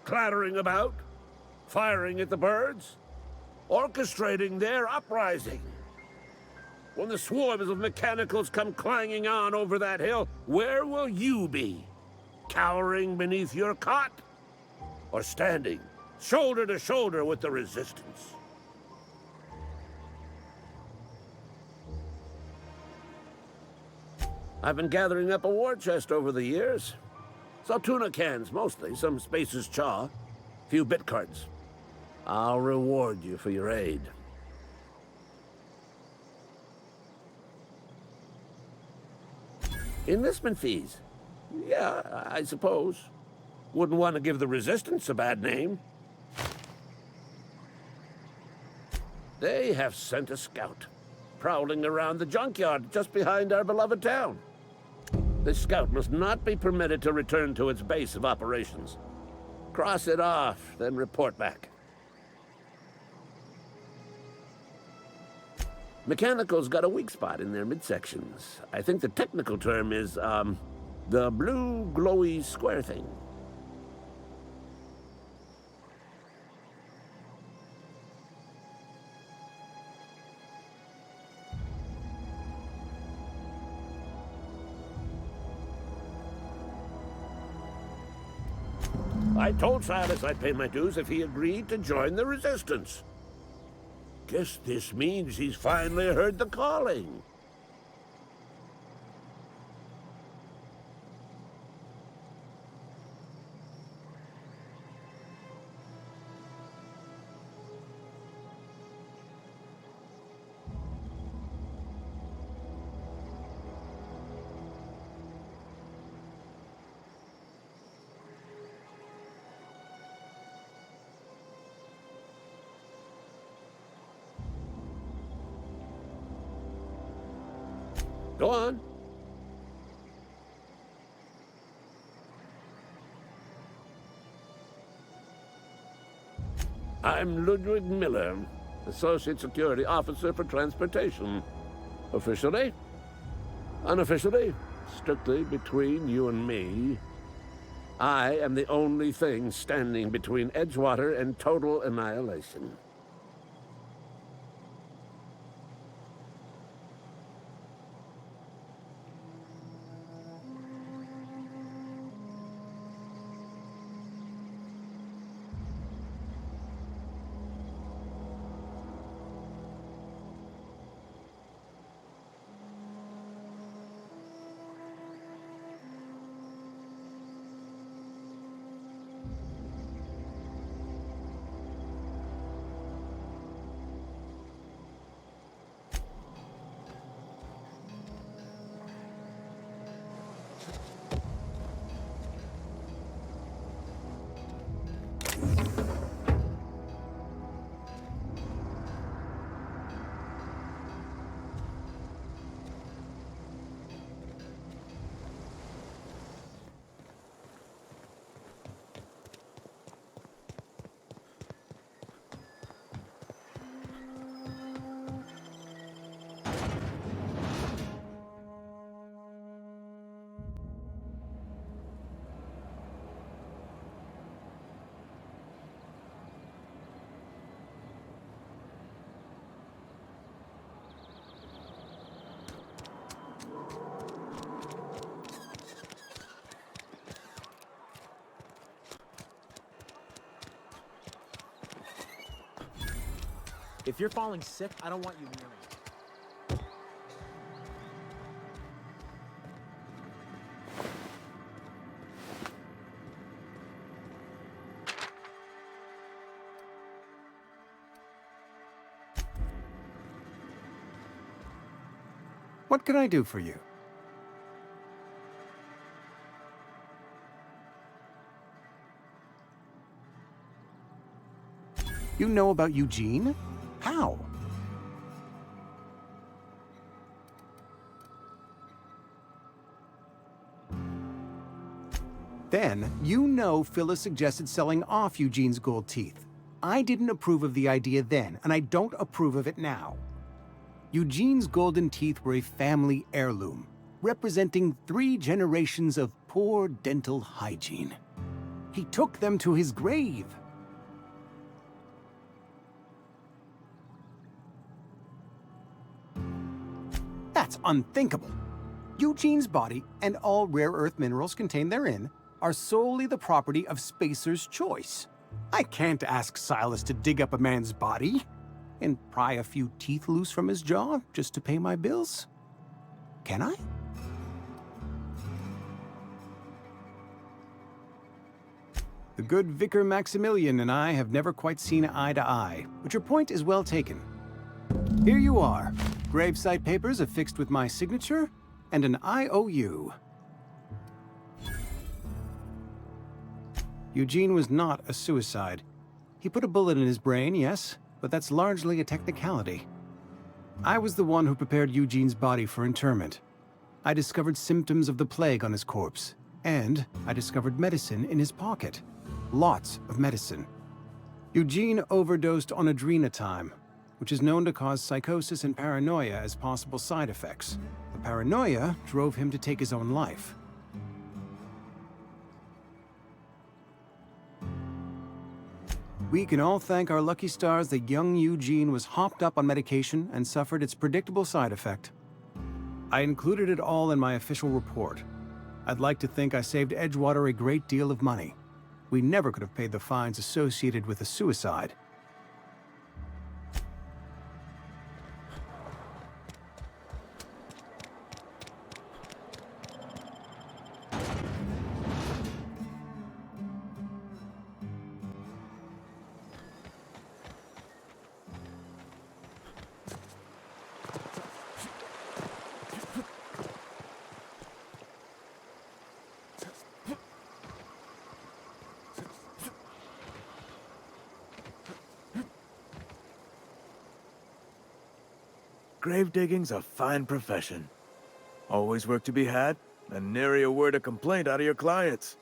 Clattering about. Firing at the birds. Orchestrating their uprising. When the swarms of mechanicals come clanging on over that hill, where will you be? Cowering beneath your cot? Or standing, shoulder to shoulder with the resistance? I've been gathering up a war chest over the years. Saw tuna cans, mostly, some Spacer's chaw, few bit cards. I'll reward you for your aid. Enlistment fees? Yeah, I suppose. Wouldn't want to give the Resistance a bad name. They have sent a scout, prowling around the junkyard just behind our beloved town. This scout must not be permitted to return to its base of operations. Cross it off, then report back. Mechanicals got a weak spot in their midsections. I think the technical term is, the blue glowy square thing. I told Silas I'd pay my dues if he agreed to join the Resistance. Guess this means he's finally heard the calling. Go on. I'm Ludwig Miller, Associate Security Officer for Transportation. Officially? Unofficially? Strictly between you and me. I am the only thing standing between Edgewater and total annihilation. If you're falling sick, I don't want you near me. What can I do for you? You know about Eugene? How? Then, you know Phyllis suggested selling off Eugene's gold teeth. I didn't approve of the idea then, and I don't approve of it now. Eugene's golden teeth were a family heirloom, representing 3 generations of poor dental hygiene. He took them to his grave. That's unthinkable. Eugene's body and all rare earth minerals contained therein are solely the property of Spacer's choice. I can't ask Silas to dig up a man's body and pry a few teeth loose from his jaw just to pay my bills. Can I? The good Vicar Maximilian and I have never quite seen eye to eye, but your point is well taken. Here you are. Gravesite papers affixed with my signature and an IOU. Eugene was not a suicide. He put a bullet in his brain, yes, but that's largely a technicality. I was the one who prepared Eugene's body for interment. I discovered symptoms of the plague on his corpse, and I discovered medicine in his pocket. Lots of medicine. Eugene overdosed on adrenatime, which is known to cause psychosis and paranoia as possible side effects. The paranoia drove him to take his own life. We can all thank our lucky stars that young Eugene was hopped up on medication and suffered its predictable side effect. I included it all in my official report. I'd like to think I saved Edgewater a great deal of money. We never could have paid the fines associated with a suicide. Grave digging's a fine profession. Always work to be had, and nary a word of complaint out of your clients.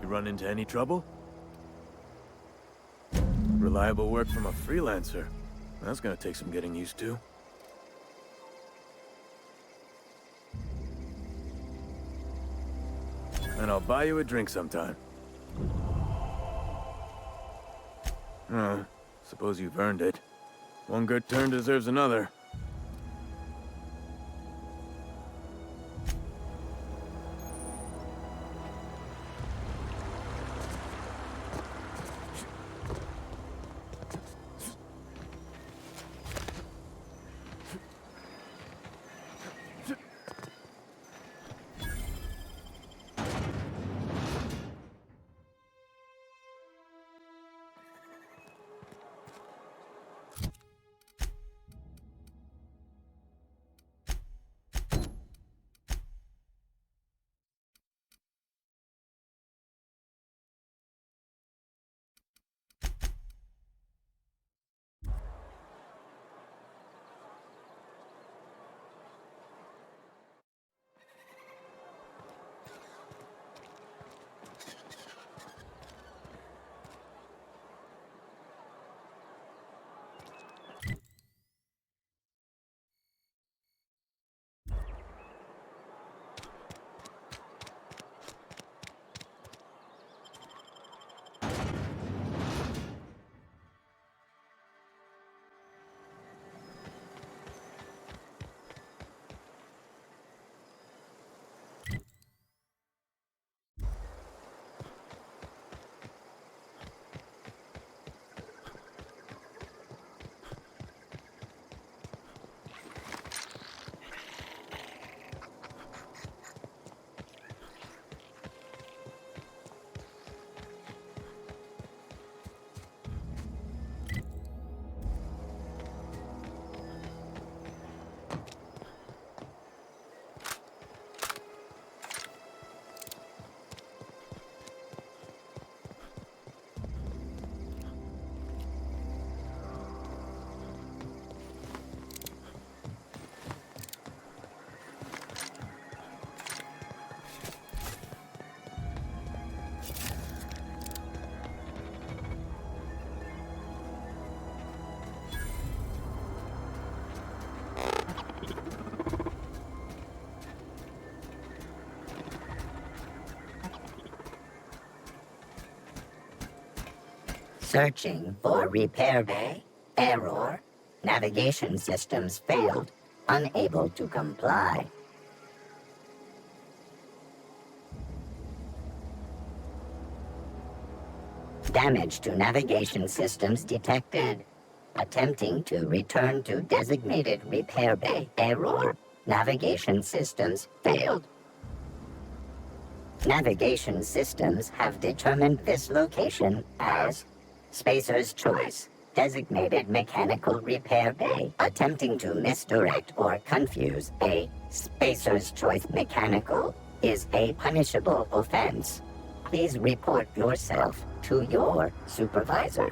You run into any trouble? Reliable work from a freelancer. That's gonna take some getting used to. And I'll buy you a drink sometime. Suppose you've earned it. One good turn deserves another. Searching for repair bay. Error. Navigation systems failed. Unable to comply. Damage to navigation systems detected. Attempting to return to designated repair bay. Error. Navigation systems failed. Navigation systems have determined this location as Spacer's Choice, designated mechanical repair bay. Attempting to misdirect or confuse a Spacer's Choice mechanical is a punishable offense. Please report yourself to your supervisor.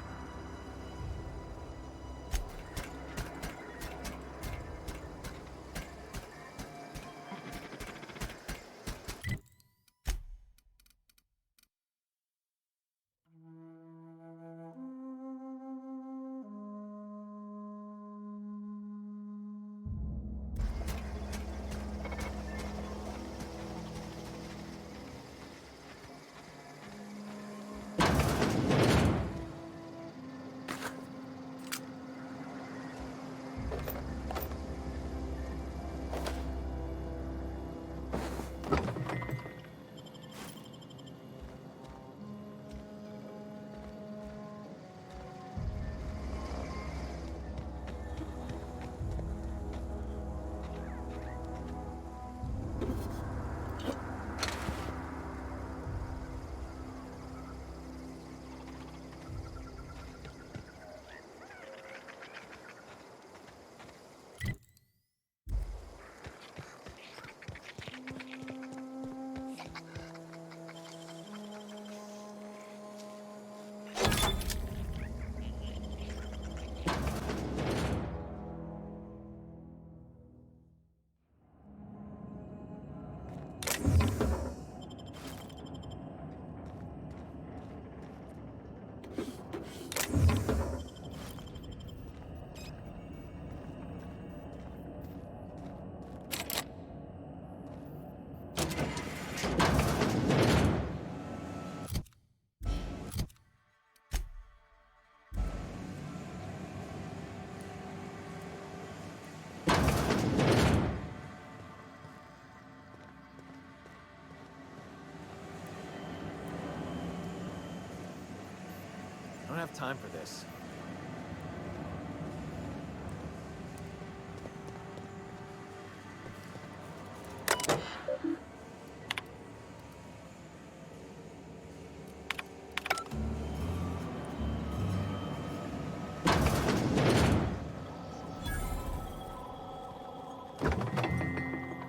I don't have time for this.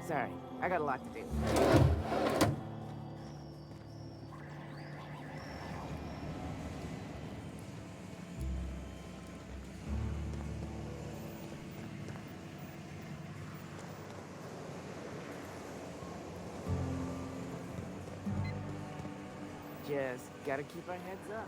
Sorry, I got a lot to do. Just gotta keep our heads up.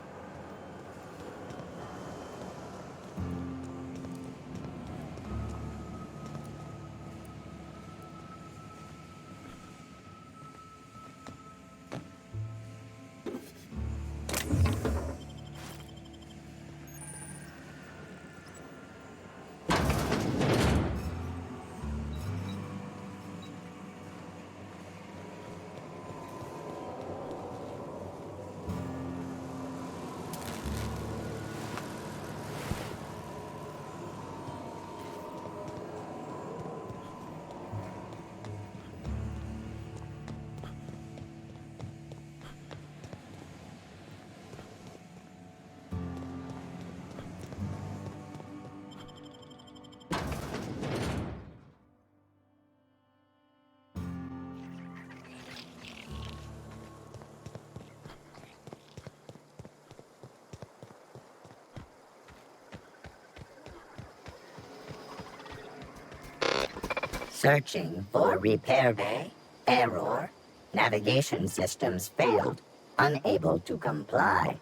Searching for repair bay. Error. Navigation systems failed. Unable to comply.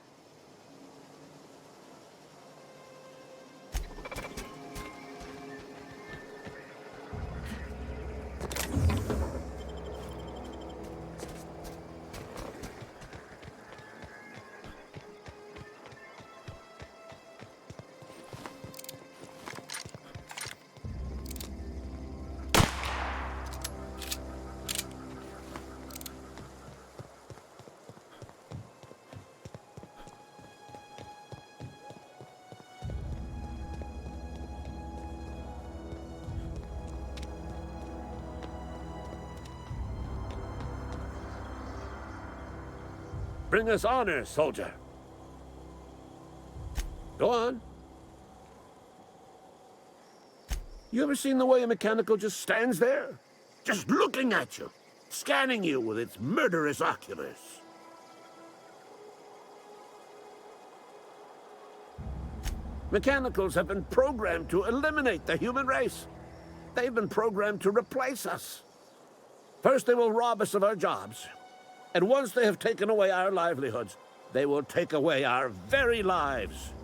bring us honor, soldier. Go on. You ever seen the way a mechanical just stands there? Just looking at you, scanning you with its murderous oculars. Mechanicals have been programmed to eliminate the human race. They've been programmed to replace us. First, they will rob us of our jobs. And once they have taken away our livelihoods, they will take away our very lives.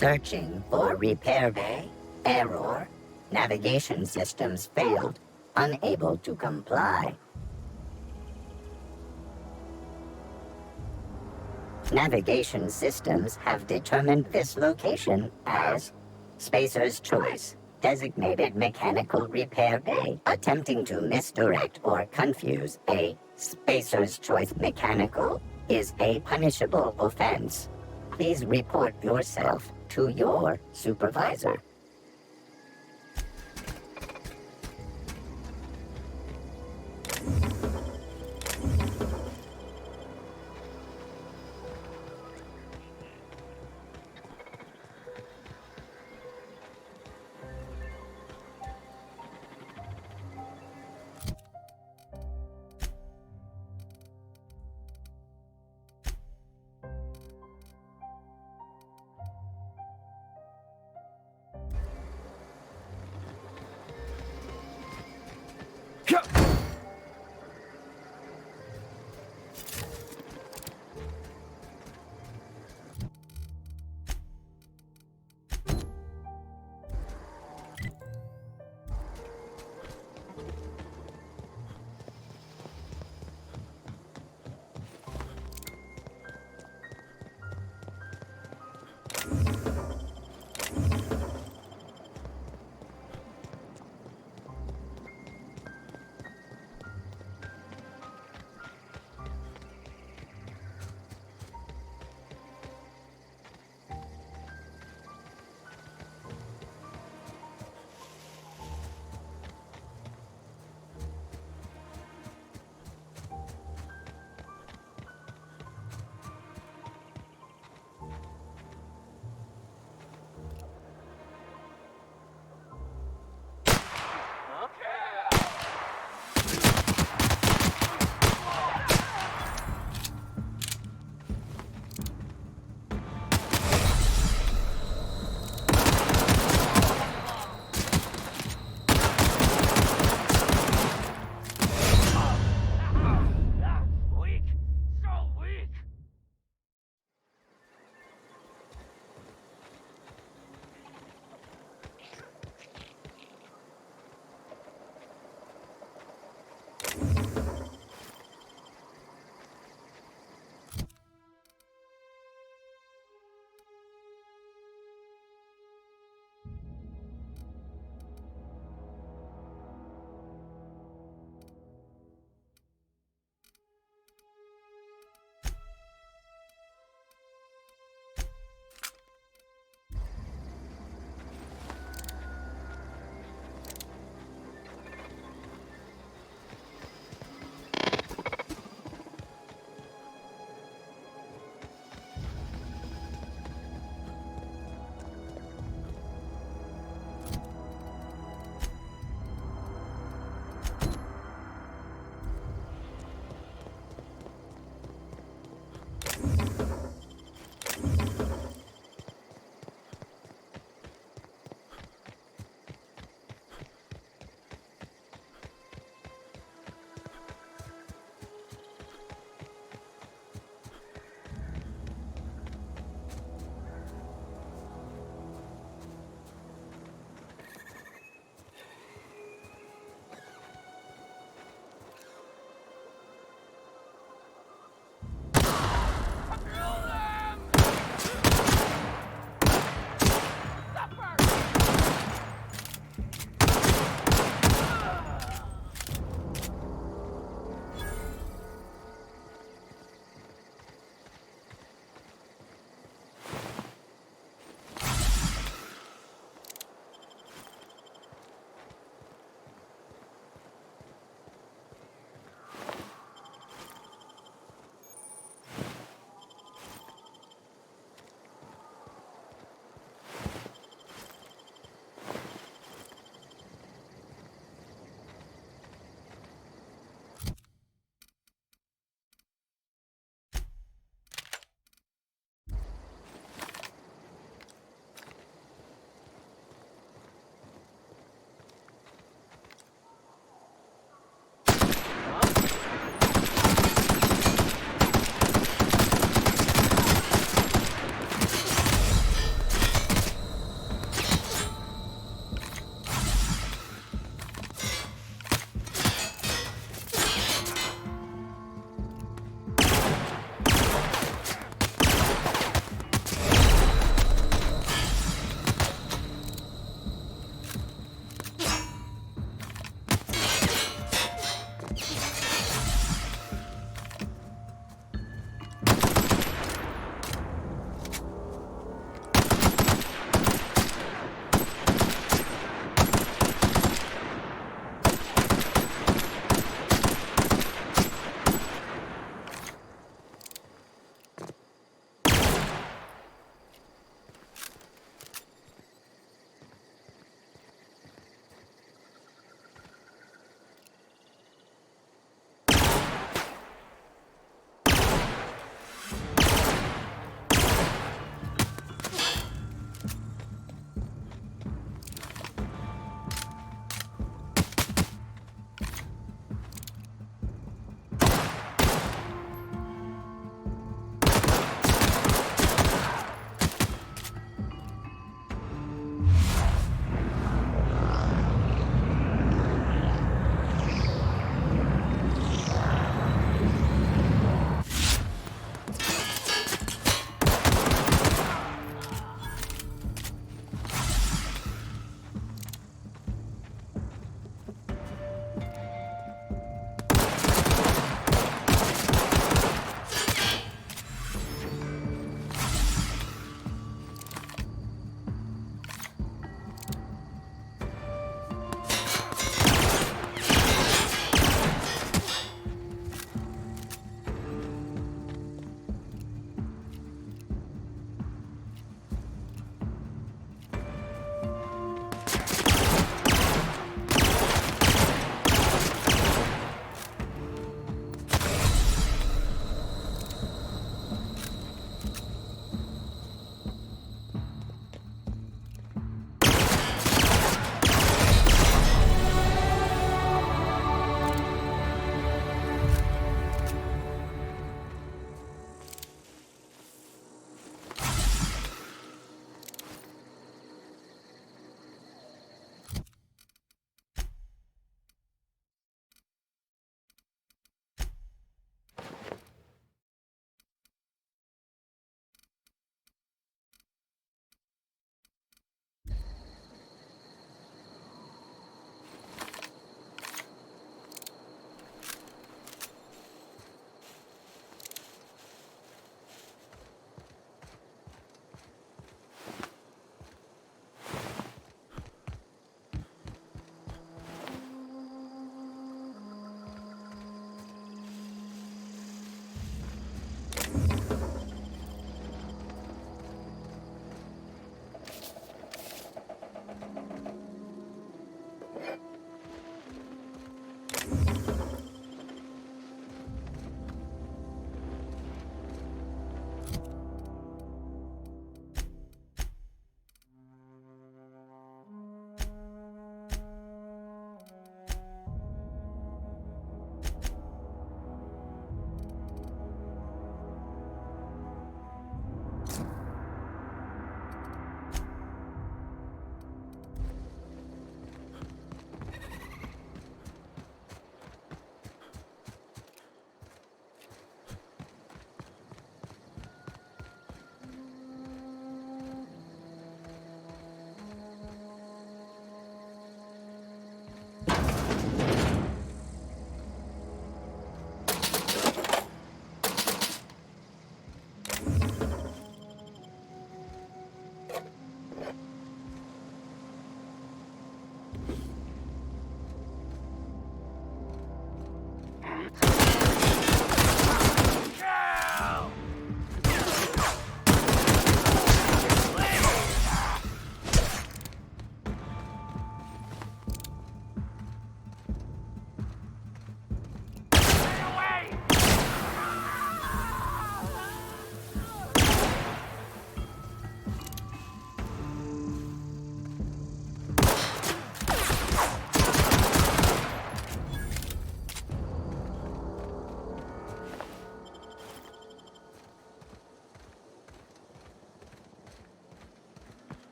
Searching for repair bay. Error. Navigation systems failed. Unable to comply. Navigation systems have determined this location as Spacer's Choice, designated mechanical repair bay. Attempting to misdirect or confuse a Spacer's Choice mechanical is a punishable offense. Please report yourself to your supervisor.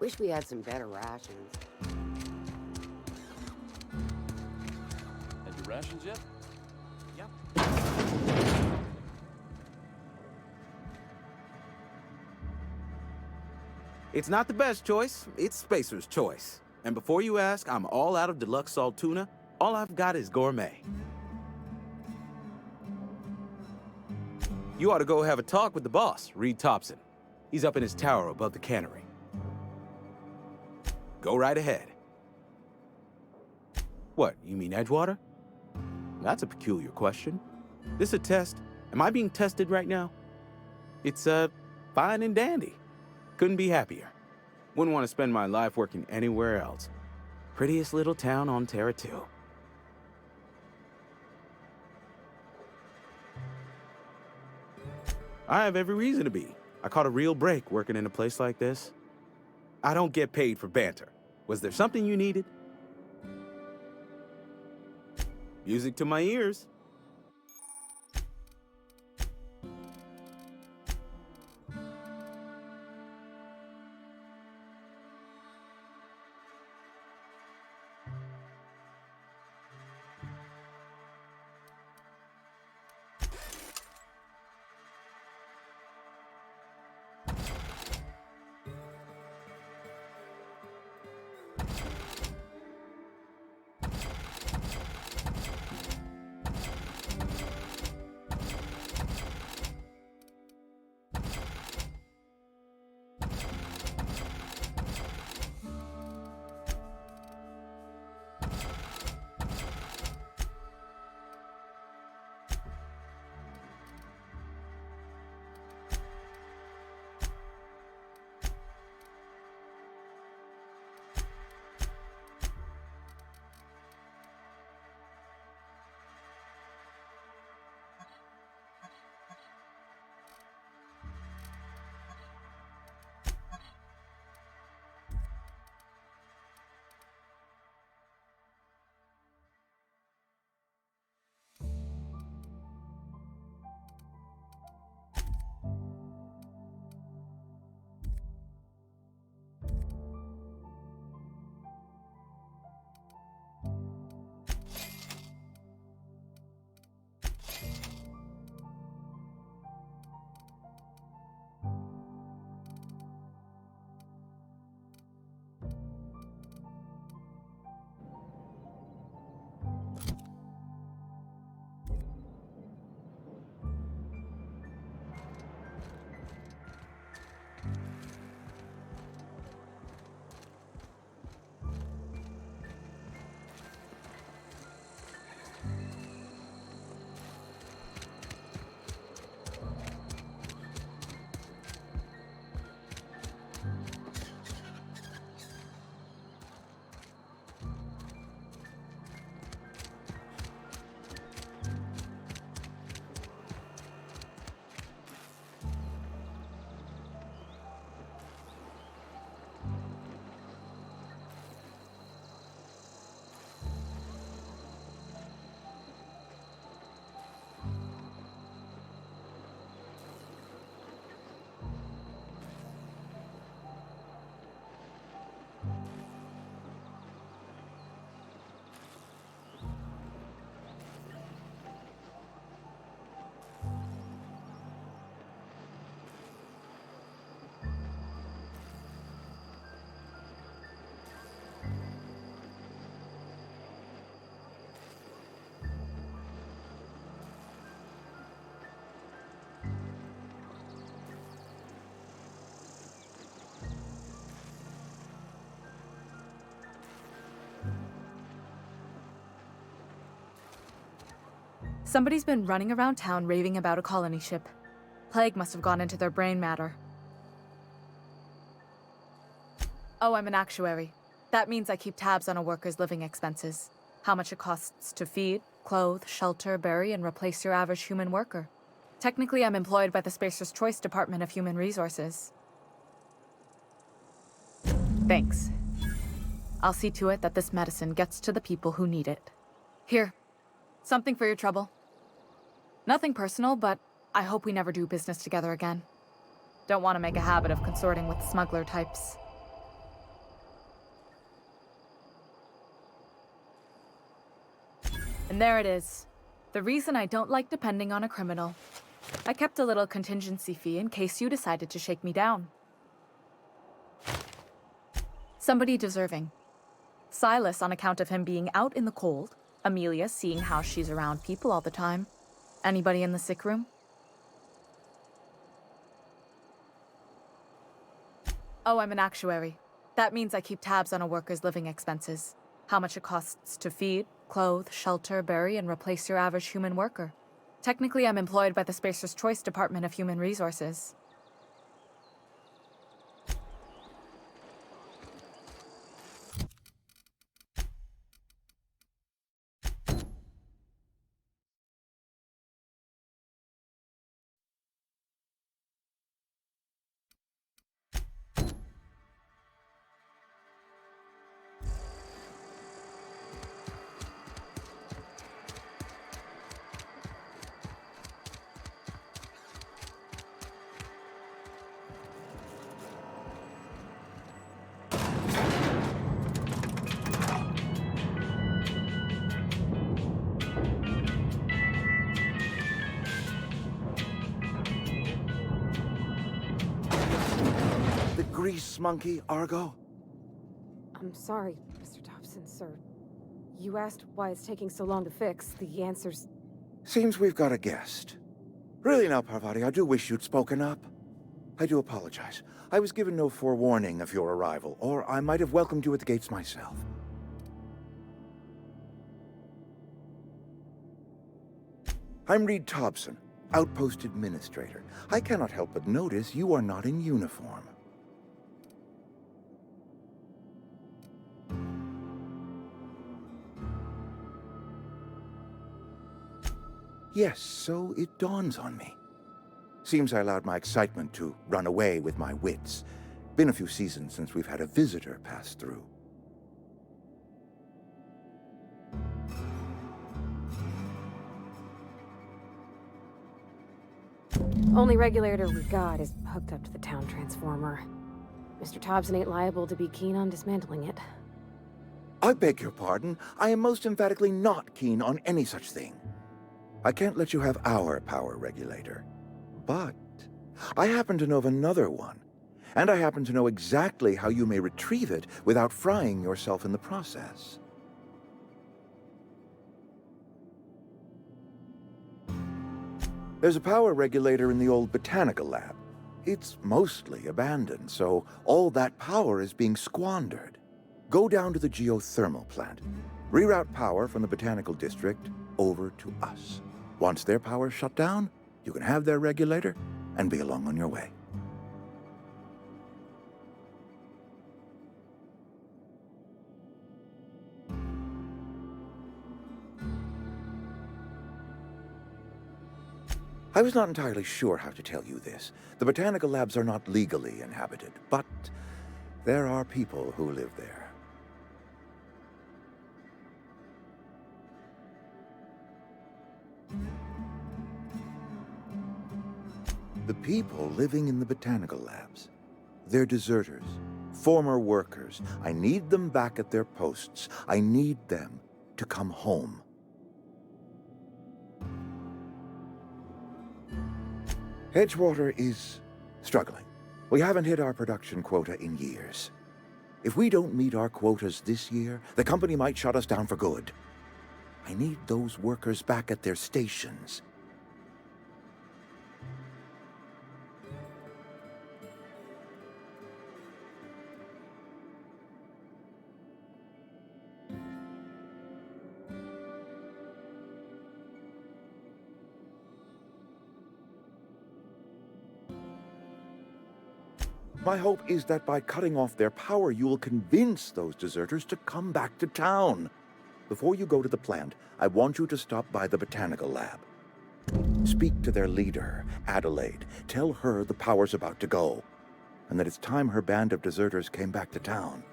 Wish we had some better rations. And your rations yet? Yep. It's not the best choice, it's Spacer's choice. And before you ask, I'm all out of deluxe salt tuna. All I've got is gourmet. You ought to go have a talk with the boss, Reed Thompson. He's up in his tower above the cannery. Go right ahead. What, you mean Edgewater? That's a peculiar question. This a test? Am I being tested right now? It's, fine and dandy. Couldn't be happier. Wouldn't want to spend my life working anywhere else. Prettiest little town on Terra 2. I have every reason to be. I caught a real break working in a place like this. I don't get paid for banter. Was there something you needed? Music to my ears. Somebody's been running around town raving about a colony ship. Plague must have gone into their brain matter. Oh, I'm an actuary. That means I keep tabs on a worker's living expenses. How much it costs to feed, clothe, shelter, bury, and replace your average human worker. Technically, I'm employed by the Spacer's Choice Department of Human Resources. Thanks. I'll see to it that this medicine gets to the people who need it. Here, something for your trouble. Nothing personal, but I hope we never do business together again. Don't want to make a habit of consorting with smuggler types. And there it is. The reason I don't like depending on a criminal. I kept a little contingency fee in case you decided to shake me down. Somebody deserving. Silas on account of him being out in the cold. Amelia seeing how she's around people all the time. Anybody in the sick room? Oh, I'm an actuary. That means I keep tabs on a worker's living expenses. How much it costs to feed, clothe, shelter, bury, and replace your average human worker. Technically, I'm employed by the Spacer's Choice Department of Human Resources. The grease monkey, Argo? I'm sorry, Mr. Dobson, sir. You asked why it's taking so long to fix. The answer's... Seems we've got a guest. Really now, Parvati, I do wish you'd spoken up. I do apologize. I was given no forewarning of your arrival, or I might have welcomed you at the gates myself. I'm Reed Thompson, Outpost Administrator. I cannot help but notice you are not in uniform. Yes, so it dawns on me. Seems I allowed my excitement to run away with my wits. Been a few seasons since we've had a visitor pass through. Only regulator we've got is hooked up to the town transformer. Mr. Thompson ain't liable to be keen on dismantling it. I beg your pardon. I am most emphatically not keen on any such thing. I can't let you have our power regulator. But I happen to know of another one, and I happen to know exactly how you may retrieve it without frying yourself in the process. There's a power regulator in the old botanical lab. It's mostly abandoned, so all that power is being squandered. Go down to the geothermal plant. Reroute power from the botanical district over to us. Once their power's shut down, you can have their regulator and be along on your way. I was not entirely sure how to tell you this. The botanical labs are not legally inhabited, but there are people who live there. The people living in the botanical labs. They're deserters, former workers. I need them back at their posts. I need them to come home. Edgewater is struggling. We haven't hit our production quota in years. If we don't meet our quotas this year, the company might shut us down for good. I need those workers back at their stations. My hope is that by cutting off their power, you will convince those deserters to come back to town. Before you go to the plant, I want you to stop by the botanical lab. Speak to their leader, Adelaide. Tell her the power's about to go, and that it's time her band of deserters came back to town.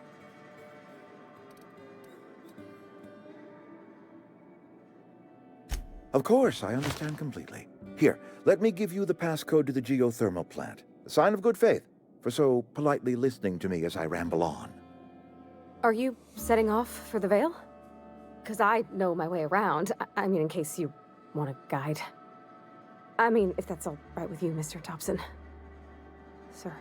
Of course, I understand completely. Here, let me give you the passcode to the geothermal plant. A sign of good faith, for so politely listening to me as I ramble on. Are you setting off for the Vale? because I know my way around. I mean, in case you want a guide. I mean, if that's all right with you, Mr. Thompson. Sir.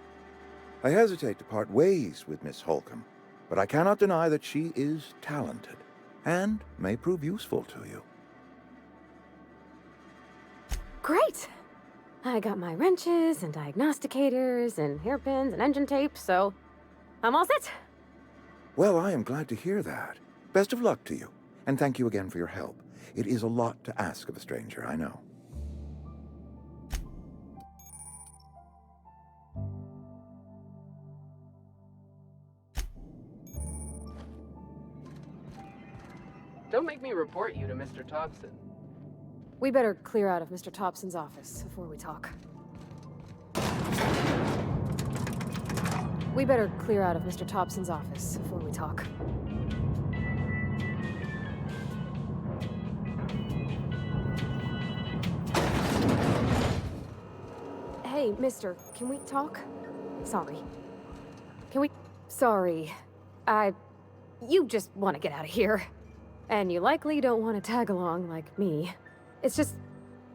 I hesitate to part ways with Miss Holcomb, but I cannot deny that she is talented and may prove useful to you. Great! I got my wrenches and diagnosticators and hairpins and engine tape, so I'm all set. Well, I am glad to hear that. Best of luck to you, and thank you again for your help. It is a lot to ask of a stranger, I know. Don't make me report you to Mr. Thompson. We better clear out of Mr. Thompson's office before we talk. We better clear out of Mr. Thompson's office before we talk. Hey, mister, can we talk? Sorry. Can we... Sorry. You just want to get out of here. And you likely don't want to tag along like me. It's just...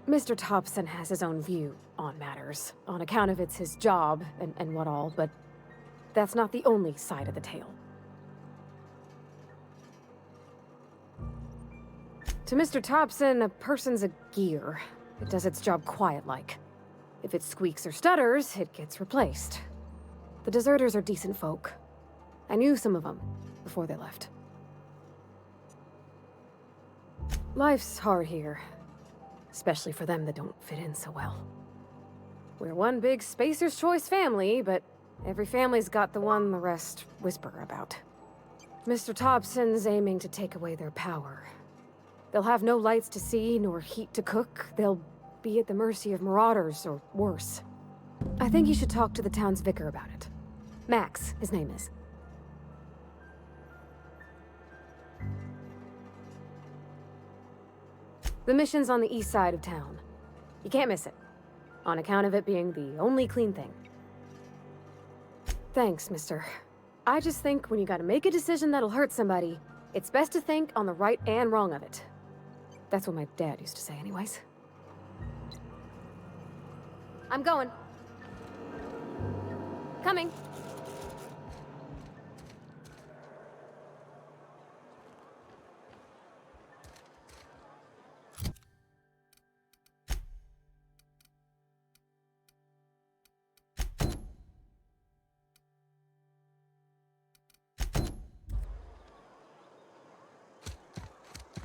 Mr. Thompson has his own view on matters, on account of it's his job and what all, but that's not the only side of the tale. To Mr. Thompson, a person's a gear. It does its job quiet-like. If it squeaks or stutters, it gets replaced. The deserters are decent folk. I knew some of them before they left. Life's hard here. Especially for them that don't fit in so well. We're one big Spacer's Choice family, but every family's got the one the rest whisper about. Mr. Thompson's aiming to take away their power. They'll have no lights to see, nor heat to cook. They'll be at the mercy of marauders, or worse. I think you should talk to the town's vicar about it. Max, his name is. The mission's on the east side of town. You can't miss it, on account of it being the only clean thing. Thanks, mister. I just think when you gotta make a decision that'll hurt somebody, it's best to think on the right and wrong of it. That's what my dad used to say anyways. I'm going. Coming.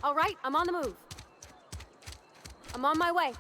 All right, I'm on the move. I'm on my way.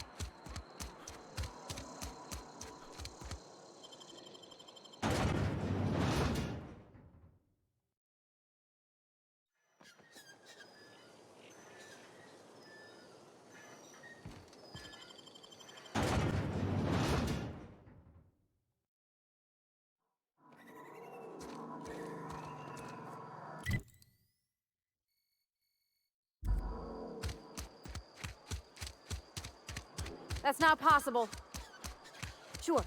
That's not possible. Sure.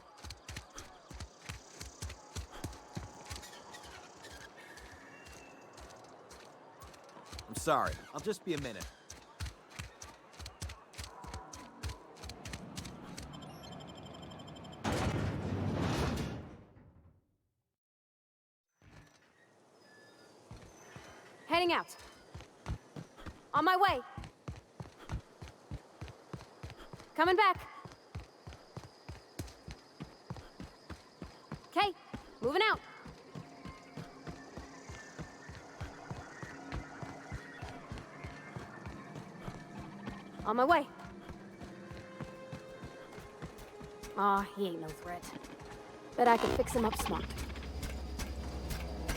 I'm sorry. I'll just be a minute. Heading out. On my way. Coming back. Okay, moving out. On my way. Aw, he ain't no threat. Bet I can fix him up smart.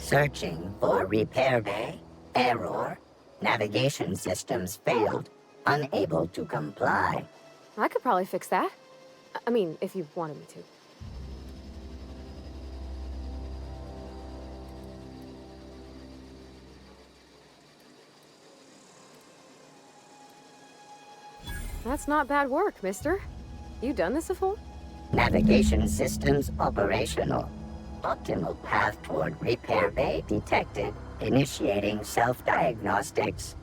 Searching for repair bay. Error. Navigation systems failed. Unable to comply. I could probably fix that. I mean, if you wanted me to. That's not bad work, mister. You done this before? Navigation systems operational. Optimal path toward repair bay detected. Initiating self-diagnostics.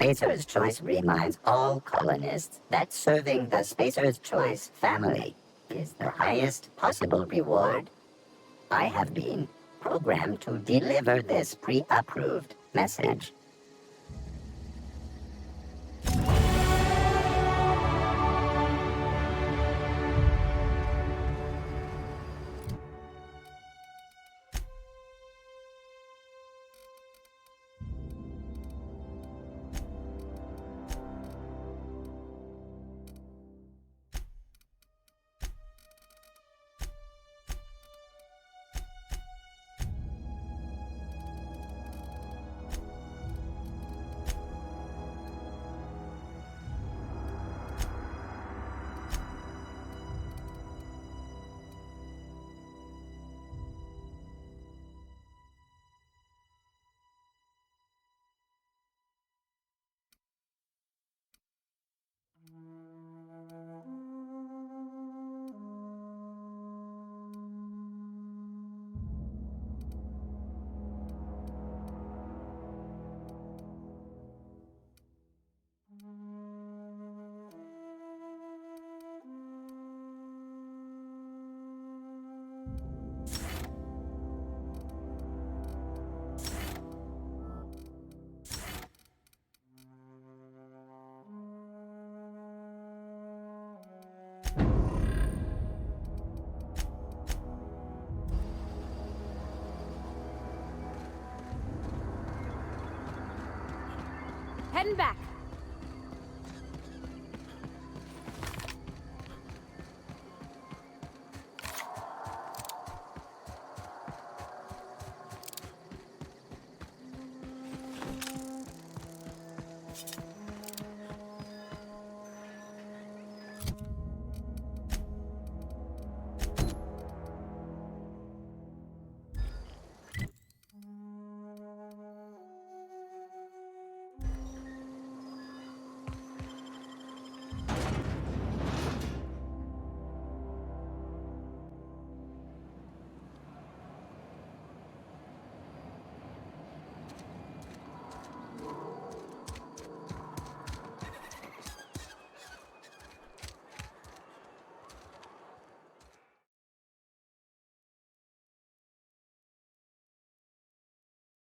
Spacer's Choice reminds all colonists that serving the Spacer's Choice family is the highest possible reward. I have been programmed to deliver this pre-approved message. Heading back.